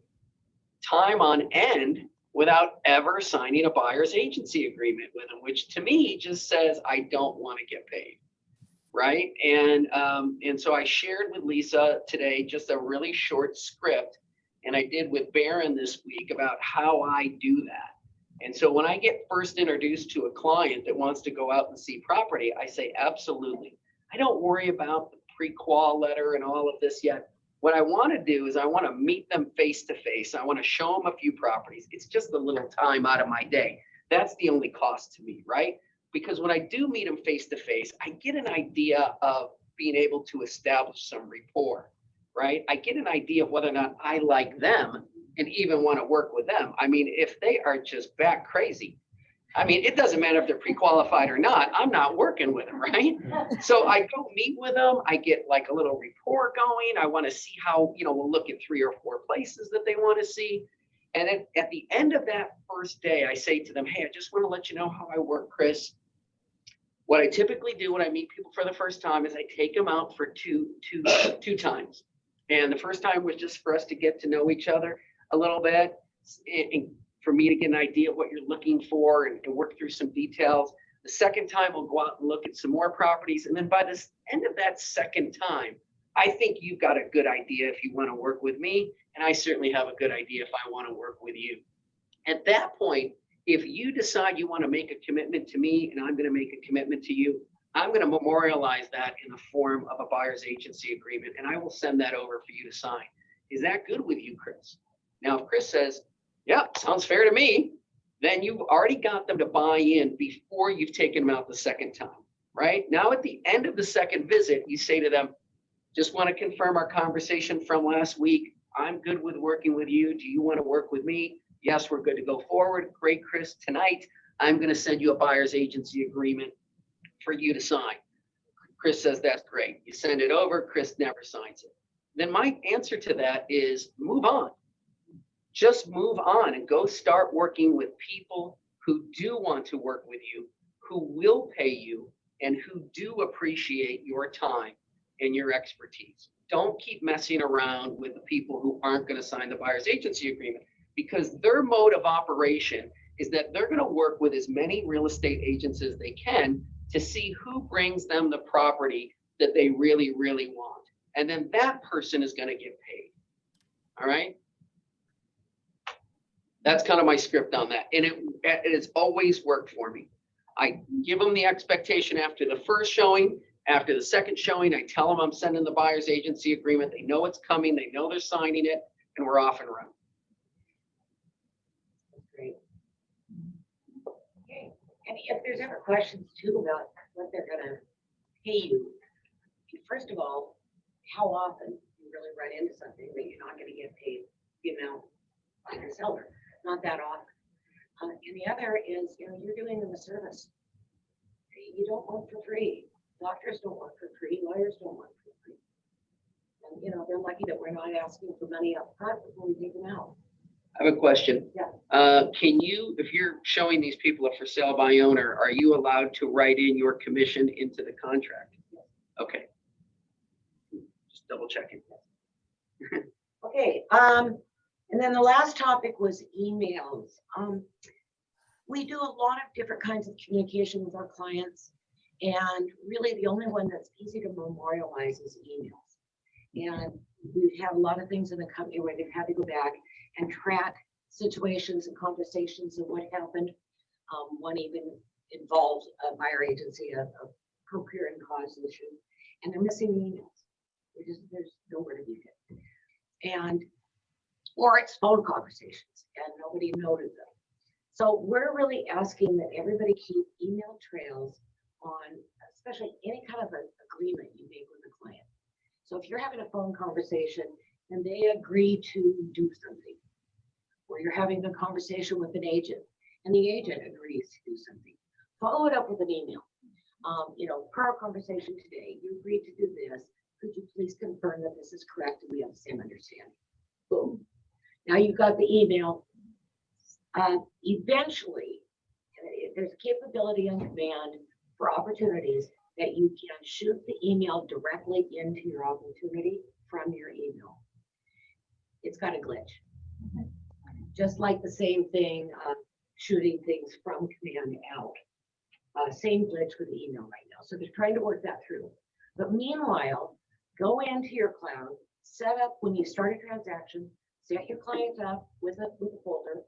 time on end without ever signing a buyer's agency agreement with them, which to me just says, I don't want to get paid. Right. And so I shared with Lisa today just a really short script, and I did with Baron this week about how I do that. And so when I get first introduced to a client that wants to go out and see property, I say, absolutely. I don't worry about the pre-qual letter and all of this yet. What I want to do is I want to meet them face to face. I want to show them a few properties. It's just a little time out of my day. That's the only cost to me, right? Because when I do meet them face to face, I get an idea of being able to establish some rapport, right? I get an idea of whether or not I like them and even want to work with them. I mean, if they are just back crazy, I mean, it doesn't matter if they're pre-qualified or not, I'm not working with them, right? So I go meet with them. I get like a little rapport going. I want to see how, we'll look at 3 or 4 places that they want to see. And then at the end of that first day, I say to them, hey, I just want to let you know how I work, Chris. What I typically do when I meet people for the first time is I take them out for two times. And the first time was just for us to get to know each other a little bit, and for me to get an idea of what you're looking for and work through some details. The second time, we'll go out and look at some more properties. And then by the end of that second time, I think you've got a good idea if you want to work with me. And I certainly have a good idea if I want to work with you. At that point, if you decide you want to make a commitment to me and I'm going to make a commitment to you, I'm going to memorialize that in the form of a buyer's agency agreement, and I will send that over for you to sign. Is that good with you, Chris? Now, if Chris says, yeah, sounds fair to me, then you've already got them to buy in before you've taken them out the second time, right? Now, at the end of the second visit, you say to them, just want to confirm our conversation from last week. I'm good with working with you. Do you want to work with me? Yes, we're good to go forward. Great, Chris. Tonight, I'm going to send you a buyer's agency agreement for you to sign. Chris says, that's great. You send it over. Chris never signs it. Then my answer to that is move on. Just move on and go start working with people who do want to work with you, who will pay you, and who do appreciate your time and your expertise. Don't keep messing around with the people who aren't going to sign the buyer's agency agreement, because their mode of operation is that they're going to work with as many real estate agents as they can to see who brings them the property that they really, really want. And then that person is going to get paid. All right. That's kind of my script on that. And it has always worked for me. I give them the expectation after the first showing. After the second showing, I tell them I'm sending the buyer's agency agreement. They know it's coming. They know they're signing it, and we're off and running. great. Okay, and if there's ever questions too about what they're gonna pay you, first of all, how often you really run into something that you're not gonna get paid the amount by the seller, not that often. And the other is, you're doing them a service. You don't work for free. Doctors don't work for free. Lawyers don't work for free. And, they're lucky that we're not asking for money up front before we take them out. I have a question. Yeah. Can you, if you're showing these people a for sale by owner, are you allowed to write in your commission into the contract? Yes. Okay. Just double checking. Okay, and then the last topic was emails. We do a lot of different kinds of communication with our clients, and really the only one that's easy to memorialize is emails. And we have a lot of things in the company where they've had to go back and track situations and conversations of what happened. One even involved a buyer agency, a procuring cause issue, and they're missing emails. There's nowhere to be it. And or it's phone conversations and nobody noted them. So we're really asking that everybody keep email trails on, especially any kind of an agreement you make with a client. So if you're having a phone conversation and they agree to do something. Or you're having a conversation with an agent and the agent agrees to do something. Follow it up with an email. Per our conversation today, you agreed to do this. Could you please confirm that this is correct and we have the same understanding? Boom. Now you've got the email. Eventually, there's capability on command for opportunities that you can shoot the email directly into your opportunity from your email. It's got a glitch. Just like the same thing, shooting things from command out. Same glitch with the email right now. So they're trying to work that through. But meanwhile, go into your cloud, set up when you start a transaction, set your client up with a folder.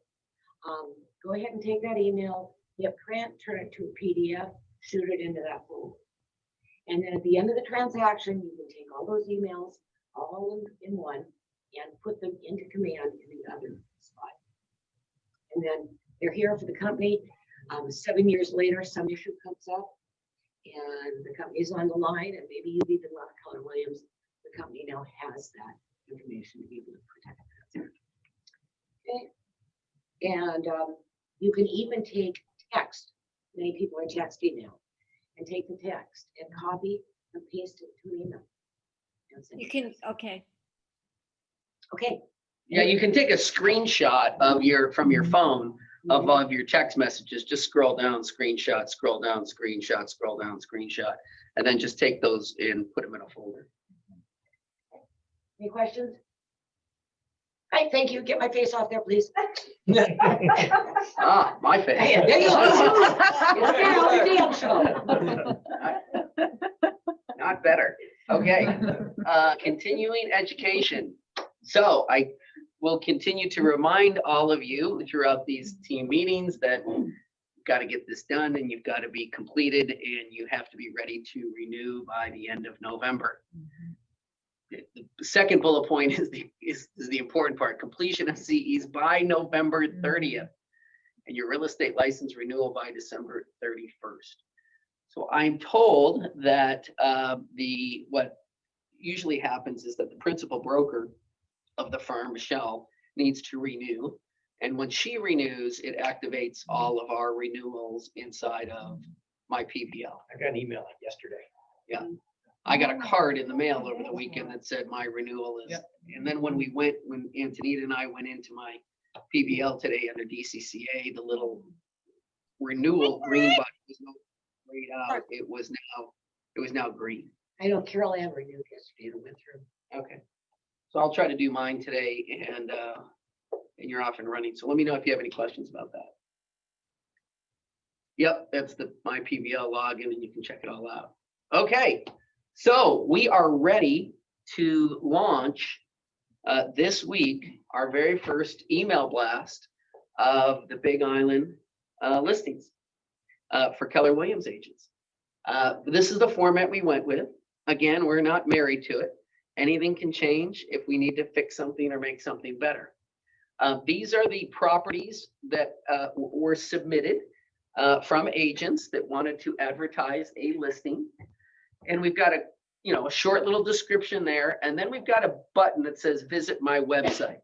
Go ahead and take that email, hit print, turn it to a PDF, shoot it into that folder. And then at the end of the transaction, you can take all those emails, all in one, and put them into command in the other spot. And then they're here for the company. 7 years later, some issue comes up and the company's on the line, and maybe you've even left Keller Williams. The company now has that information to be able to protect that. Okay. And you can even take text. Many people are texting now, and take the text and copy and paste it to an email. And send You it. can, okay. Okay. Yeah, you can take a screenshot from your phone of your text messages. Just scroll down, screenshot, scroll down, screenshot, scroll down, screenshot, and then just take those and put them in a folder. Any questions? All right, thank you. Get my face off there, please. Ah, my face. Hey, there you are. It's there on the damn show. Not better. Okay. Continuing education. So I will continue to remind all of you throughout these team meetings that you've got to get this done and you've got to be completed and you have to be ready to renew by the end of November. The second bullet point is the important part. Completion of CEs by November 30th and your real estate license renewal by December 31st. So I'm told that what usually happens is that the principal broker of the firm, Michelle, needs to renew. And when she renews, it activates all of our renewals inside of my PBL. I got an email yesterday. Yeah. I got a card in the mail over the weekend that said my renewal is, and then when Antonita and I went into my PBL today under DCCA, the little renewal green button was no grayed out. It was now green. I know Carol Ann renewed yesterday and went through. Okay. So I'll try to do mine today and you're off and running. So let me know if you have any questions about that. Yep, that's my PBL login and you can check it all out. Okay. So we are ready to launch this week our very first email blast of the Big Island listings for Keller Williams agents. This is the format we went with. Again, we're not married to it. Anything can change if we need to fix something or make something better. These are the properties that were submitted from agents that wanted to advertise a listing. And we've got a short little description there. And then we've got a button that says visit my website.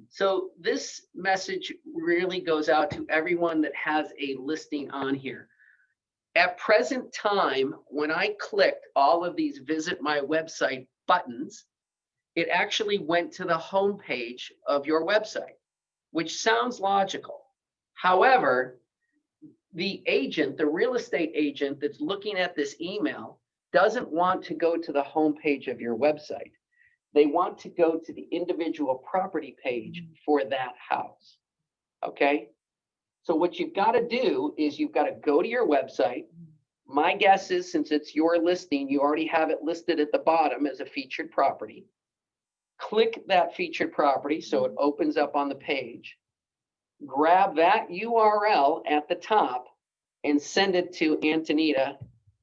So this message really goes out to everyone that has a listing on here. At present time, when I clicked all of these visit my website buttons, it actually went to the home page of your website, which sounds logical. However, the agent, the real estate agent that's looking at this email doesn't want to go to the home page of your website. They want to go to the individual property page for that house. Okay? So what you've got to do is you've got to go to your website. My guess is since it's your listing, you already have it listed at the bottom as a featured property. Click that featured property so it opens up on the page. Grab that URL at the top and send it to Antonita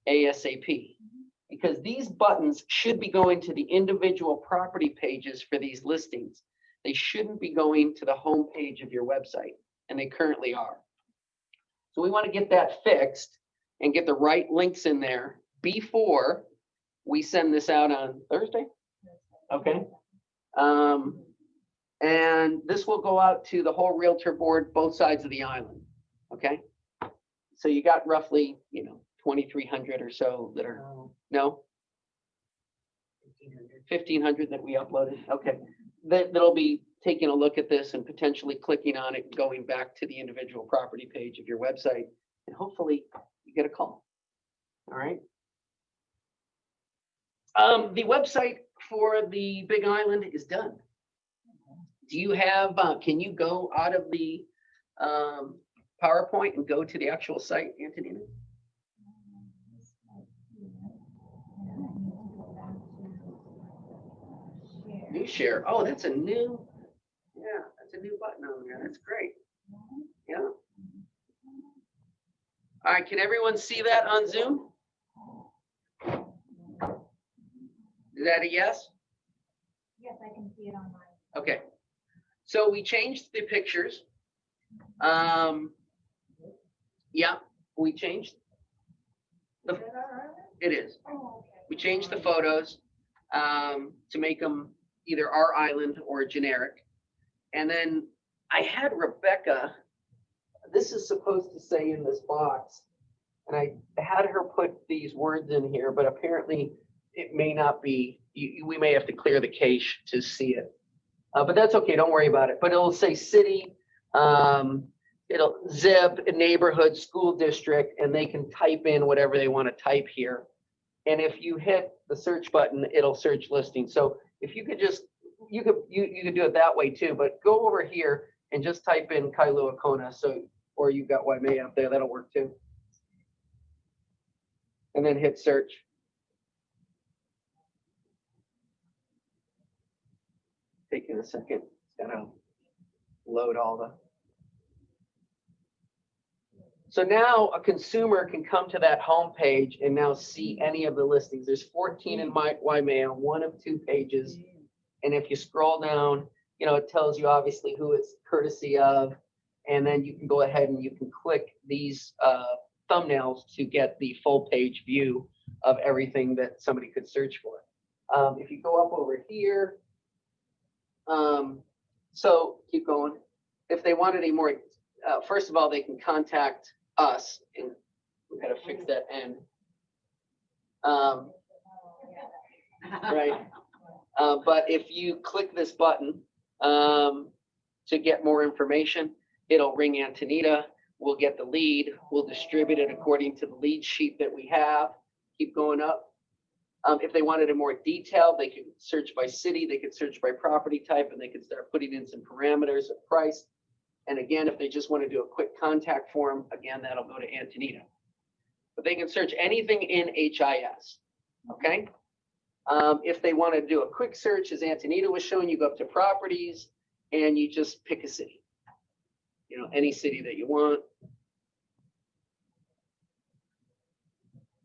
ASAP. Because these buttons should be going to the individual property pages for these listings. They shouldn't be going to the home page of your website, and they currently are. So we want to get that fixed and get the right links in there before we send this out on Thursday. Okay. And this will go out to the whole Realtor board, both sides of the island, okay? So you got roughly, 2,300 or so that are, no? 1,500 that we uploaded, okay. That'll be taking a look at this and potentially clicking on it, and going back to the individual property page of your website, and hopefully you get a call, all right? The website for the Big Island is done. Do you have, can you go out of the PowerPoint and go to the actual site, Antonina? New share. Oh, that's a new, that's a new button on there. That's great. Yeah. All right, can everyone see that on Zoom? Is that a yes? Yes, I can see it on mine. Okay. So we changed the pictures. Yeah, we changed. It is. Oh, okay. We changed the photos to make them either our island or generic. And then I had Rebecca, this is supposed to say in this box, and I had her put these words in here, but apparently it may not be, we may have to clear the cache to see it. But that's okay, don't worry about it. But it'll say city, it'll zip, neighborhood, school district, and they can type in whatever they want to type here. And if you hit the search button, it'll search listing. So if you could just, you could do it that way too, but go over here and just type in Kailua Kona. So, or you've got Waimea up there, that'll work too. And then hit search. Taking a second, it's gotta load all the. So now a consumer can come to that home page and now see any of the listings. There's 14 in my Waimea, one of 2 pages. And if you scroll down, it tells you obviously who it's courtesy of. And then you can go ahead and you can click these thumbnails to get the full page view of everything that somebody could search for. If you go up over here, so keep going. If they wanted a more, first of all, they can contact us, and we gotta fix that end. Right. But if you click this button to get more information, it'll ring Antonita. We'll get the lead. We'll distribute it according to the lead sheet that we have. Keep going up. If they wanted it more detailed, they could search by city, they could search by property type, and they could start putting in some parameters of price. And again, if they just want to do a quick contact form, again, that'll go to Antonita. But they can search anything in HIS, okay? If they want to do a quick search, as Antonita was showing, you go up to properties and you just pick a city. Any city that you want.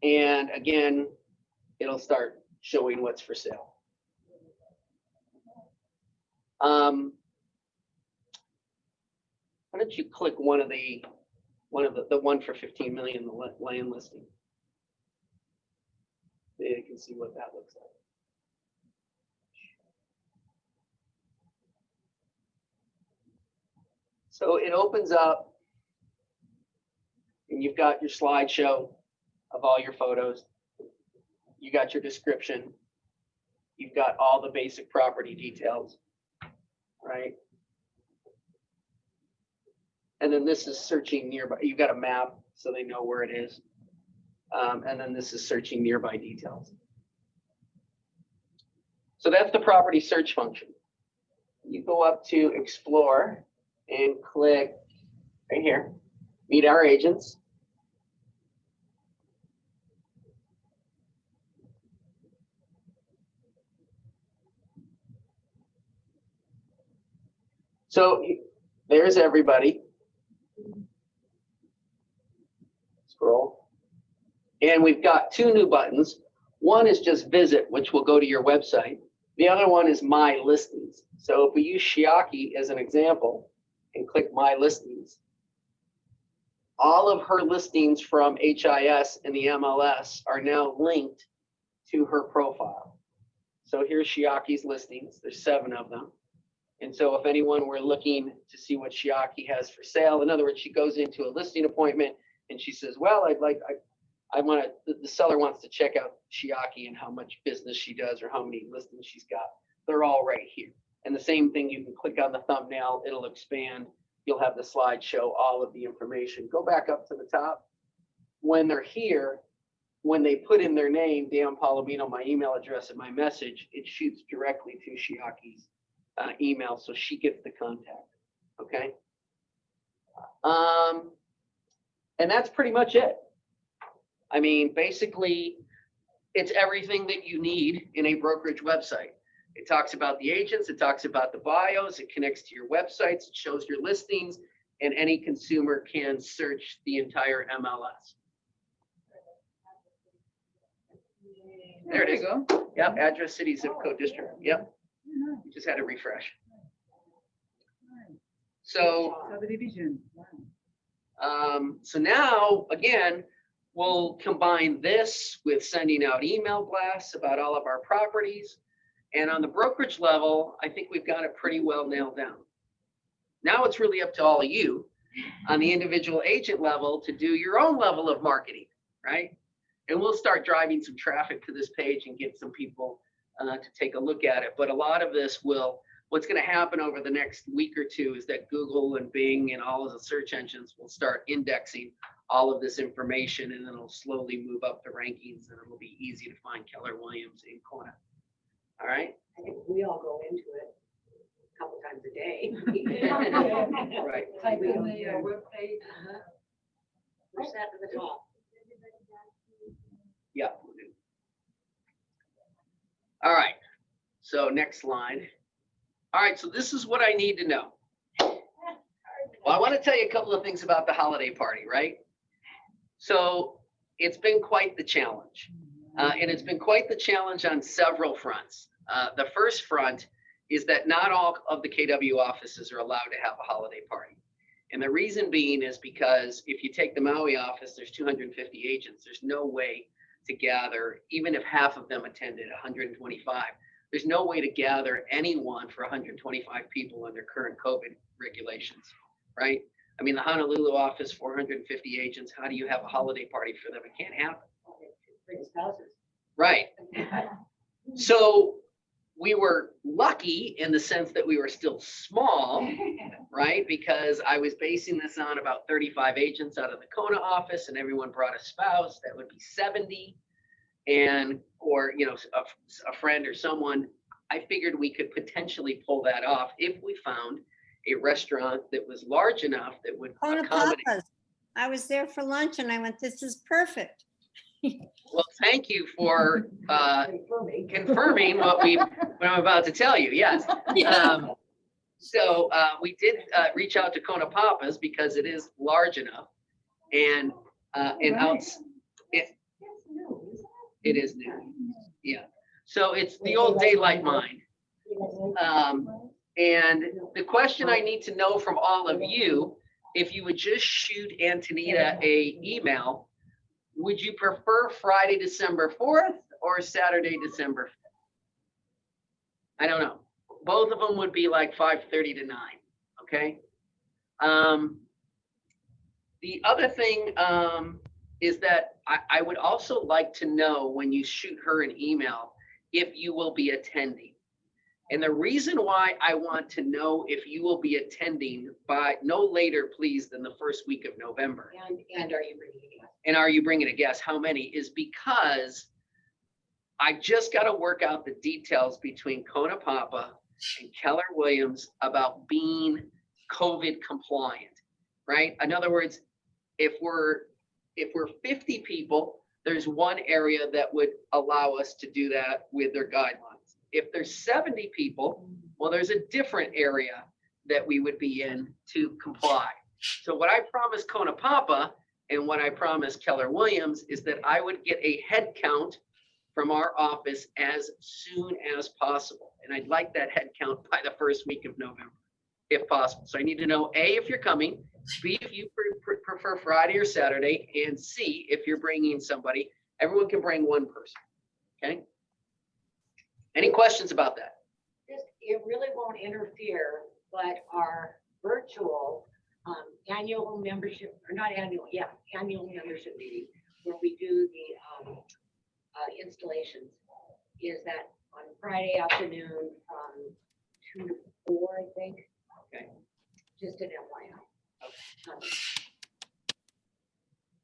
And again, it'll start showing what's for sale. Why don't you click one for 15 million, the land listing. You can see what that looks like. So it opens up and you've got your slideshow of all your photos. You got your description. You've got all the basic property details, right? And then this is searching nearby. You've got a map so they know where it is. And then this is searching nearby details. So that's the property search function. You go up to explore and click right here, meet our agents. So there's everybody. Scroll. And we've got 2 new buttons. One is just visit, which will go to your website. The other one is my listings. So if we use Shiaki as an example and click my listings, all of her listings from HIS and the MLS are now linked to her profile. So here's Shiaki's listings. There's 7 of them. And so if anyone were looking to see what Shiaki has for sale, in other words, she goes into a listing appointment and she says, well, the seller wants to check out Shiaki and how much business she does or how many listings she's got. They're all right here. And the same thing, you can click on the thumbnail, it'll expand. You'll have the slide show all of the information. Go back up to the top. When they're here, when they put in their name, Dan Palomino, my email address and my message, it shoots directly to Shiaki's email, so she gets the contact. Okay. And that's pretty much it. I mean, basically, it's everything that you need in a brokerage website. It talks about the agents, it talks about the bios, it connects to your websites, it shows your listings, and any consumer can search the entire MLS. There it is. Yep, address, city, zip code, district. Yep. You just had to refresh. So, so now, again, we'll combine this with sending out email blasts about all of our properties. And on the brokerage level, I think we've got it pretty well nailed down. Now it's really up to all of you on the individual agent level to do your own level of marketing, right? And we'll start driving some traffic to this page and get some people to take a look at it. But a lot of this what's going to happen over the next week or two is that Google and Bing and all of the search engines will start indexing all of this information, and then it'll slowly move up the rankings, and it'll be easy to find Keller Williams in Kona. All right. I think we all go into it a couple times a day. Right. Type in the webpage. Push that to the top. Yeah. All right. So next line. All right. So this is what I need to know. Well, I want to tell you a couple of things about the holiday party, right? So it's been quite the challenge. And it's been quite the challenge on several fronts. The first front is that not all of the KW offices are allowed to have a holiday party. And the reason being is because if you take the Maui office, there's 250 agents. There's no way to gather, even if half of them attended, 125. There's no way to gather anyone for 125 people under current COVID regulations, right? I mean, the Honolulu office, 450 agents. How do you have a holiday party for them? It can't happen. Bring spouses. Right. So we were lucky in the sense that we were still small, right? Because I was basing this on about 35 agents out of the Kona office, and everyone brought a spouse. That would be 70. And, or, you know, a friend or someone. I figured we could potentially pull that off if we found a restaurant that was large enough that would Kona accommodate. Papa's. I was there for lunch and I went, this is perfect. Well, thank you for confirming what I'm about to tell you. Yes. So we did reach out to Kona Papa's because it is large enough, and it is new. Yeah. So it's the old Daylight Mine. And the question I need to know from all of you, if you would just shoot Antonita a email, would you prefer Friday, December 4th or Saturday, December 5th? I don't know. Both of them would be like 5:30 to 9. Okay. The other thing is that I would also like to know when you shoot her an email if you will be attending. And the reason why I want to know if you will be attending by no later, please, than the first week of November. And are you bringing a guest? And are you bringing a guest? How many? Is because I just got to work out the details between Kona Papa and Keller Williams about being COVID compliant, right? In other words, if we're 50 people, there's one area that would allow us to do that with their guidelines. If there's 70 people, well, there's a different area that we would be in to comply. So what I promised Kona Papa and what I promised Keller Williams is that I would get a head count from our office as soon as possible. And I'd like that head count by the first week of November, if possible. So I need to know, A, if you're coming, B, if you prefer Friday or Saturday, and C, if you're bringing somebody. Everyone can bring one person, okay? Any questions about that? It really won't interfere, but our virtual annual membership, or not annual, annual membership meeting, where we do the installations, is that on Friday afternoon from 2 to 4, I think. Okay. Just an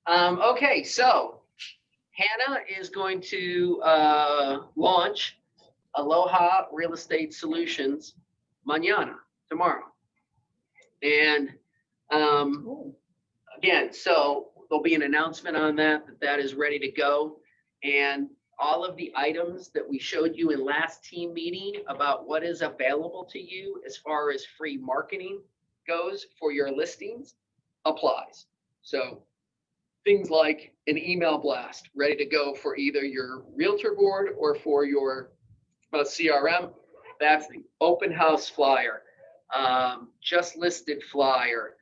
FYI. Okay, so Hannah is going to launch Aloha Real Estate Solutions mañana, tomorrow. And again, so there'll be an announcement on that is ready to go. And all of the items that we showed you in last team meeting about what is available to you as far as free marketing goes for your listings applies. So things like an email blast ready to go for either your realtor board or for your CRM. That's the open house flyer, just listed flyer,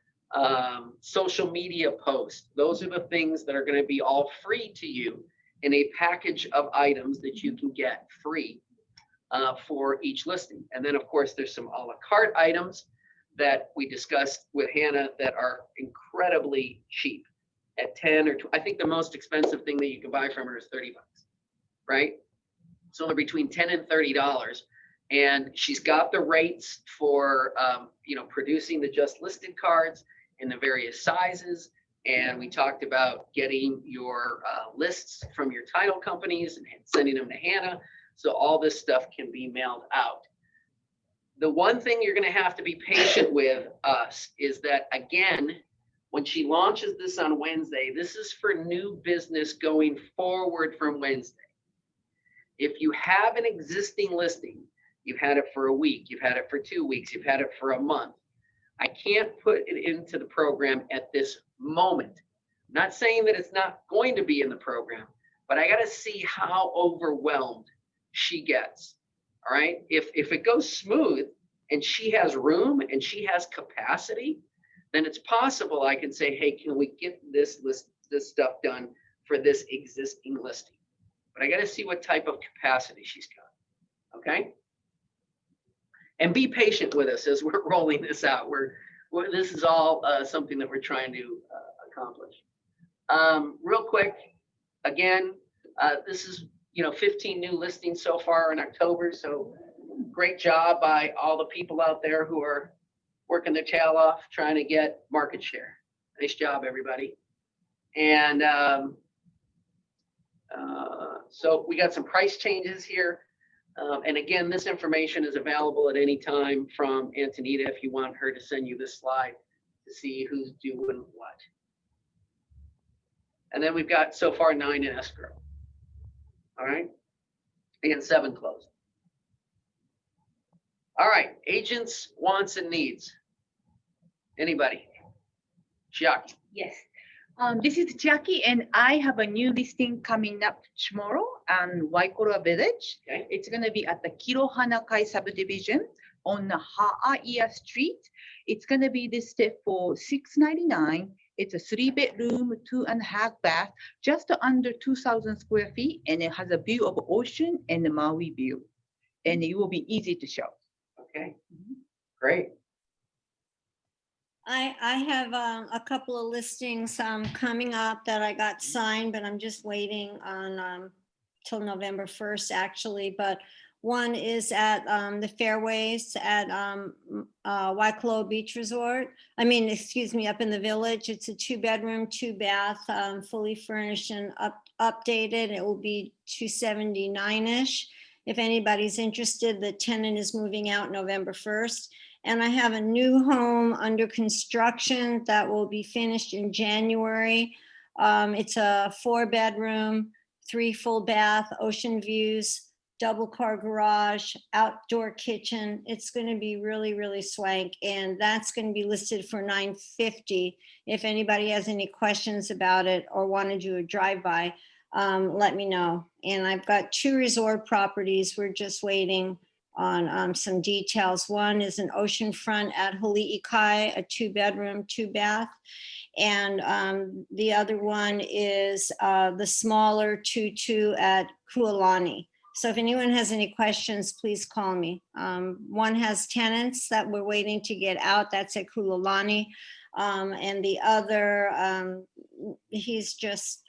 social media post. Those are the things that are going to be all free to you in a package of items that you can get free for each listing. And then of course, there's some a la carte items that we discussed with Hannah that are incredibly cheap at 10 or 20. I think the most expensive thing that you can buy from her is $30, right? So they're between $10 and $30. And she's got the rates for, producing the just listed cards in the various sizes. And we talked about getting your lists from your title companies and sending them to Hannah. So all this stuff can be mailed out. The one thing you're going to have to be patient with us is that, again, when she launches this on Wednesday, this is for new business going forward from Wednesday. If you have an existing listing, you've had it for a week, you've had it for 2 weeks, you've had it for a month, I can't put it into the program at this moment. I'm not saying that it's not going to be in the program, but I got to see how overwhelmed she gets. All right. If it goes smooth and she has room and she has capacity, then it's possible I can say, hey, can we get this stuff done for this existing listing? But I got to see what type of capacity she's got. Okay. And be patient with us as we're rolling this out. This is all something that we're trying to accomplish. Real quick, again, this is 15 new listings so far in October. So great job by all the people out there who are working their tail off trying to get market share. Nice job, everybody. And so we got some price changes here. And again, this information is available at any time from Antonita if you want her to send you this slide to see who's doing what. And then we've got so far 9 in escrow. All right. And 7 closed. All right. Agents, wants, and needs. Anybody? Jackie. Yes. This is Jackie, and I have a new listing coming up tomorrow on Waikoroa Village. Okay. It's going to be at the Kilohanakai subdivision on the Ha'aia Street. It's going to be listed for $699. It's a 3-bedroom, 2.5 bath, just under 2,000 square feet, and it has a view of ocean and the Maui view, and it will be easy to show. Okay. Great. I have a couple of listings coming up that I got signed, but I'm just waiting on till November 1st, actually. But one is at the Fairways at Waikoloa Beach Resort. Up in the Village. It's a 2-bedroom, 2-bath, fully furnished and updated. It will be $279-ish. If anybody's interested, the tenant is moving out November 1st. And I have a new home under construction that will be finished in January. It's a 4-bedroom, 3 full bath, ocean views, double car garage, outdoor kitchen. It's going to be really, really swank. And that's going to be listed for $950. If anybody has any questions about it or want to do a drive-by, let me know. And I've got 2 resort properties. We're just waiting on some details. One is an oceanfront at Hali'ikai, a 2-bedroom, 2-bath. And the other one is the smaller 2-2 at Kualani. So if anyone has any questions, please call me. One has tenants that we're waiting to get out. That's at Kululani. And the other, he's just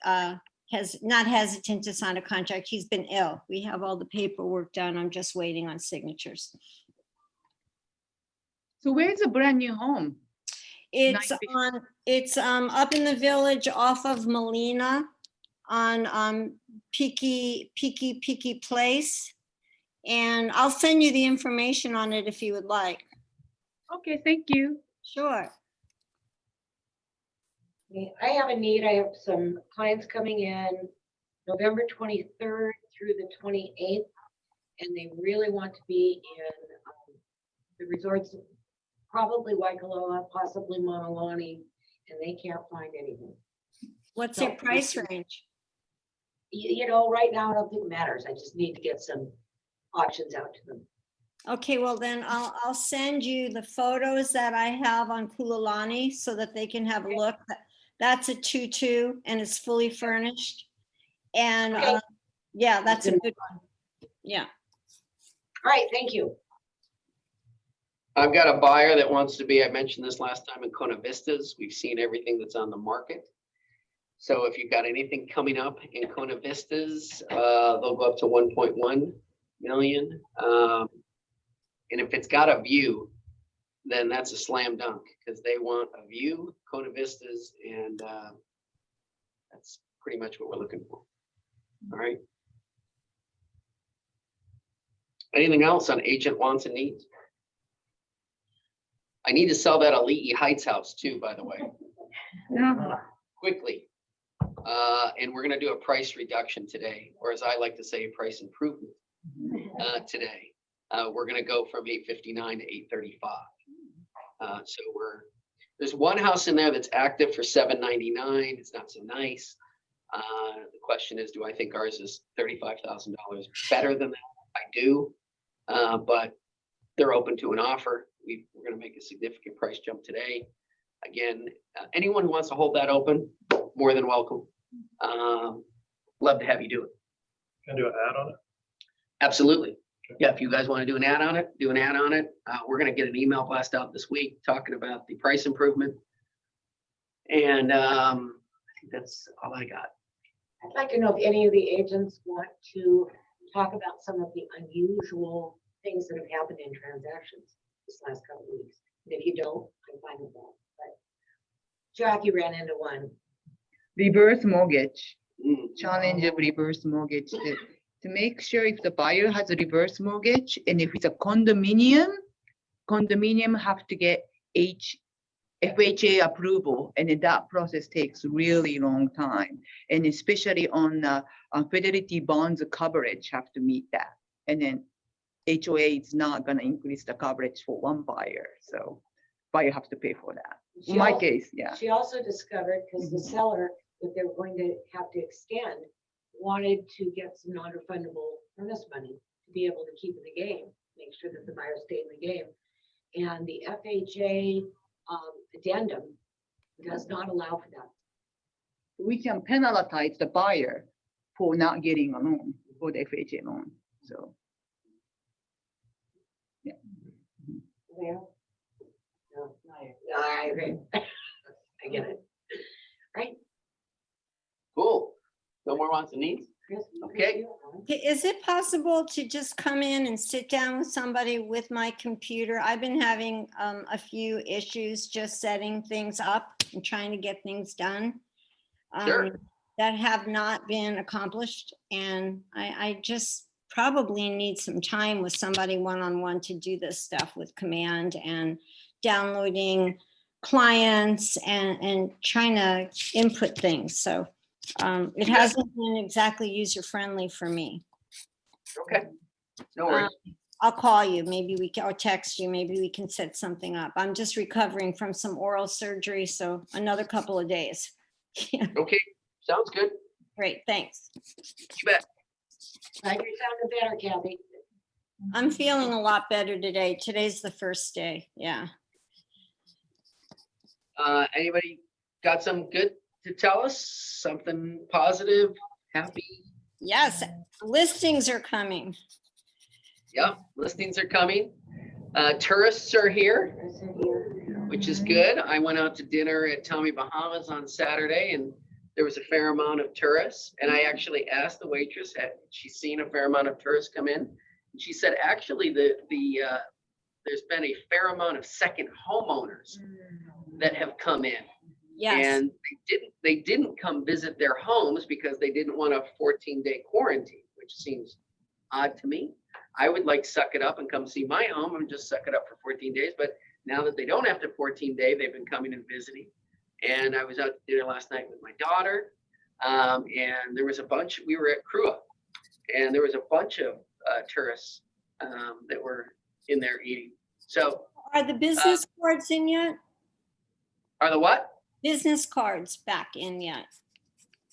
has not hesitant to sign a contract. He's been ill. We have all the paperwork done. I'm just waiting on signatures. So where's a brand new home? It's Nice. it's up in the village off of Molina on Peaky Place. And I'll send you the information on it if you would like. Okay, thank you. Sure. I have a need. I have some clients coming in November 23rd through the 28th, and they really want to be in the resorts, probably Waikoloa, possibly Monolani, and they can't find anything. What's So, your price range? You know, right now, I don't think it matters. I just need to get some options out to them. Okay, well then I'll send you the photos that I have on Kululani so that they can have a look. That's a 2-2 and it's fully furnished. And Okay. yeah, that's a good one. Yeah. All right, thank you. I've got a buyer that wants to be, I mentioned this last time, in Kona Vistas. We've seen everything that's on the market. So if you've got anything coming up in Kona Vistas, they'll go up to 1.1 million. And if it's got a view, then that's a slam dunk because they want a view, Kona Vistas, and that's pretty much what we're looking for. All right. Anything else on agent wants and needs? I need to sell that Ali'i Heights house too, by the way, quickly. And we're gonna do a price reduction today, or as I like to say, price improvement today. We're gonna go from 859 to 835. So there's one house in there that's active for 799. It's not so nice. The question is, do I think ours is $35,000 better than that? I do, but they're open to an offer. We're gonna make a significant price jump today. Again, anyone who wants to hold that open, more than welcome. Love to have you do it. Can I do an ad on it? Absolutely. Yeah, if you guys want to do an ad on it, do an ad on it. We're going to get an email blast out this week talking about the price improvement. And I think that's all I got. I'd like to know if any of the agents want to talk about some of the unusual things that have happened in transactions this last couple of weeks. And if you don't, I'm fine with that. But Jackie ran into one. Reverse mortgage, Mm. challenge of reverse mortgage. To make sure if the buyer has a reverse mortgage and if it's a condominium have to get FHA approval, and then that process takes really long time. And especially on Fidelity bonds coverage have to meet that. And then HOA is not gonna increase the coverage for one buyer, so buyer have to pay for that. In my case, yeah. She also discovered, because the seller, that they were going to have to extend, wanted to get some non-refundable earnest money to be able to keep in the game, make sure that the buyer stayed in the game. And the FHA addendum does not allow for that. We can penalize the buyer for not getting a loan, for the FHA loan, so. Yeah. No, I agree. I get it. Right? Cool. No more wants and needs? Chris? Okay. Is it possible to just come in and sit down with somebody with my computer? I've been having a few issues just setting things up and trying to get things done. Sure. That have not been accomplished. And I just probably need some time with somebody one-on-one to do this stuff with command and downloading clients and trying to input things. So it hasn't been exactly user-friendly for me. Okay. No worries. I'll call you, maybe we can, or text you, maybe we can set something up. I'm just recovering from some oral surgery, so another couple of days. Okay. Sounds good. Great, thanks. You bet. Glad you're sounding better, Kathy. I'm feeling a lot better today. Today's the first day, yeah. Anybody got some good to tell us? Something positive, happy, Yes, listings are coming. Yep, listings are coming. Tourists are here, which is good. I went out to dinner at Tommy Bahamas on Saturday and there was a fair amount of tourists. And I actually asked the waitress, had she seen a fair amount of tourists come in? And she said, actually, there's been a fair amount of second homeowners that have come in. Yes, And they didn't come visit their homes because they didn't want a 14-day quarantine, which seems odd to me. I would like suck it up and come see my home and just suck it up for 14 days. But now that they don't have to 14-day, they've been coming and visiting. And I was out to dinner last night with my daughter. And there was a bunch, we were at Krua, and there was a bunch of tourists that were in there eating. So are the business cards in yet? are the what? Business cards back in yet?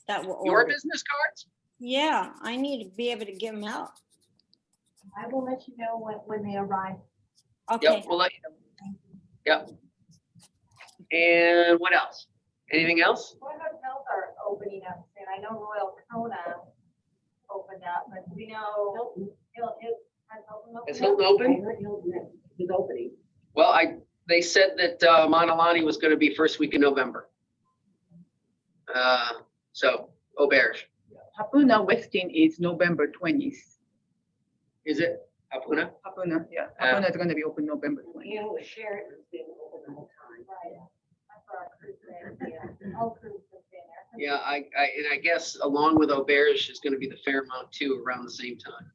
That were Your ordered? business cards? Yeah, I need to be able to give them out. I will let you know when they arrive. Okay, Yep, we'll let you know. Yep. And what else? Anything else? What hotels are opening up soon? I know Royal Kona opened up, but we know Is Hilton open? He's opening. Well, they said that Montalani was going to be first week in November. So Auberge, Hapuna Westin is November 20th. is it? Hapuna? Hapuna, yeah. Ah. Hapuna is gonna be open November 20th. You know, Sheraton's been open the whole time. That's where our cruise is, yeah. All cruise has been there. Yeah, and I guess along with Auberge is going to be the Fairmont too around the same time.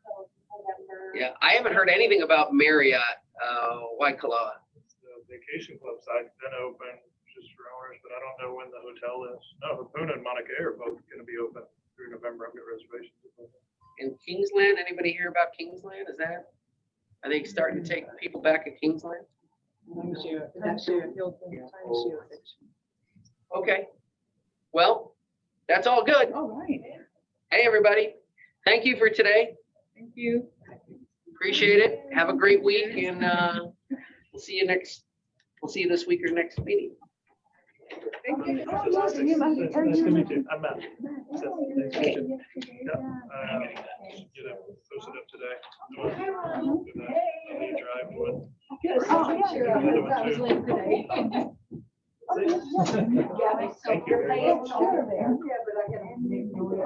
So November. Yeah, I haven't heard anything about Marriott, Waikoloa. The vacation club side's been open just for hours, but I don't know when the hotel is. No, Hapuna and Mauna Kea are both gonna be open through November. I've got reservations. And Kingsland, anybody hear about Kingsland? Are they starting to take people back at Kingsland? Okay. Well, that's all good. All right, Hey, everybody. Thank you for today. thank you. Appreciate it. Have a great week and we'll see you this week or next meeting. Thank you. Nice to meet you. I'm Matt. So, thanks for watching. Yeah, you know, posted up today. Good night. You drive one. Another one too. Thank you very much.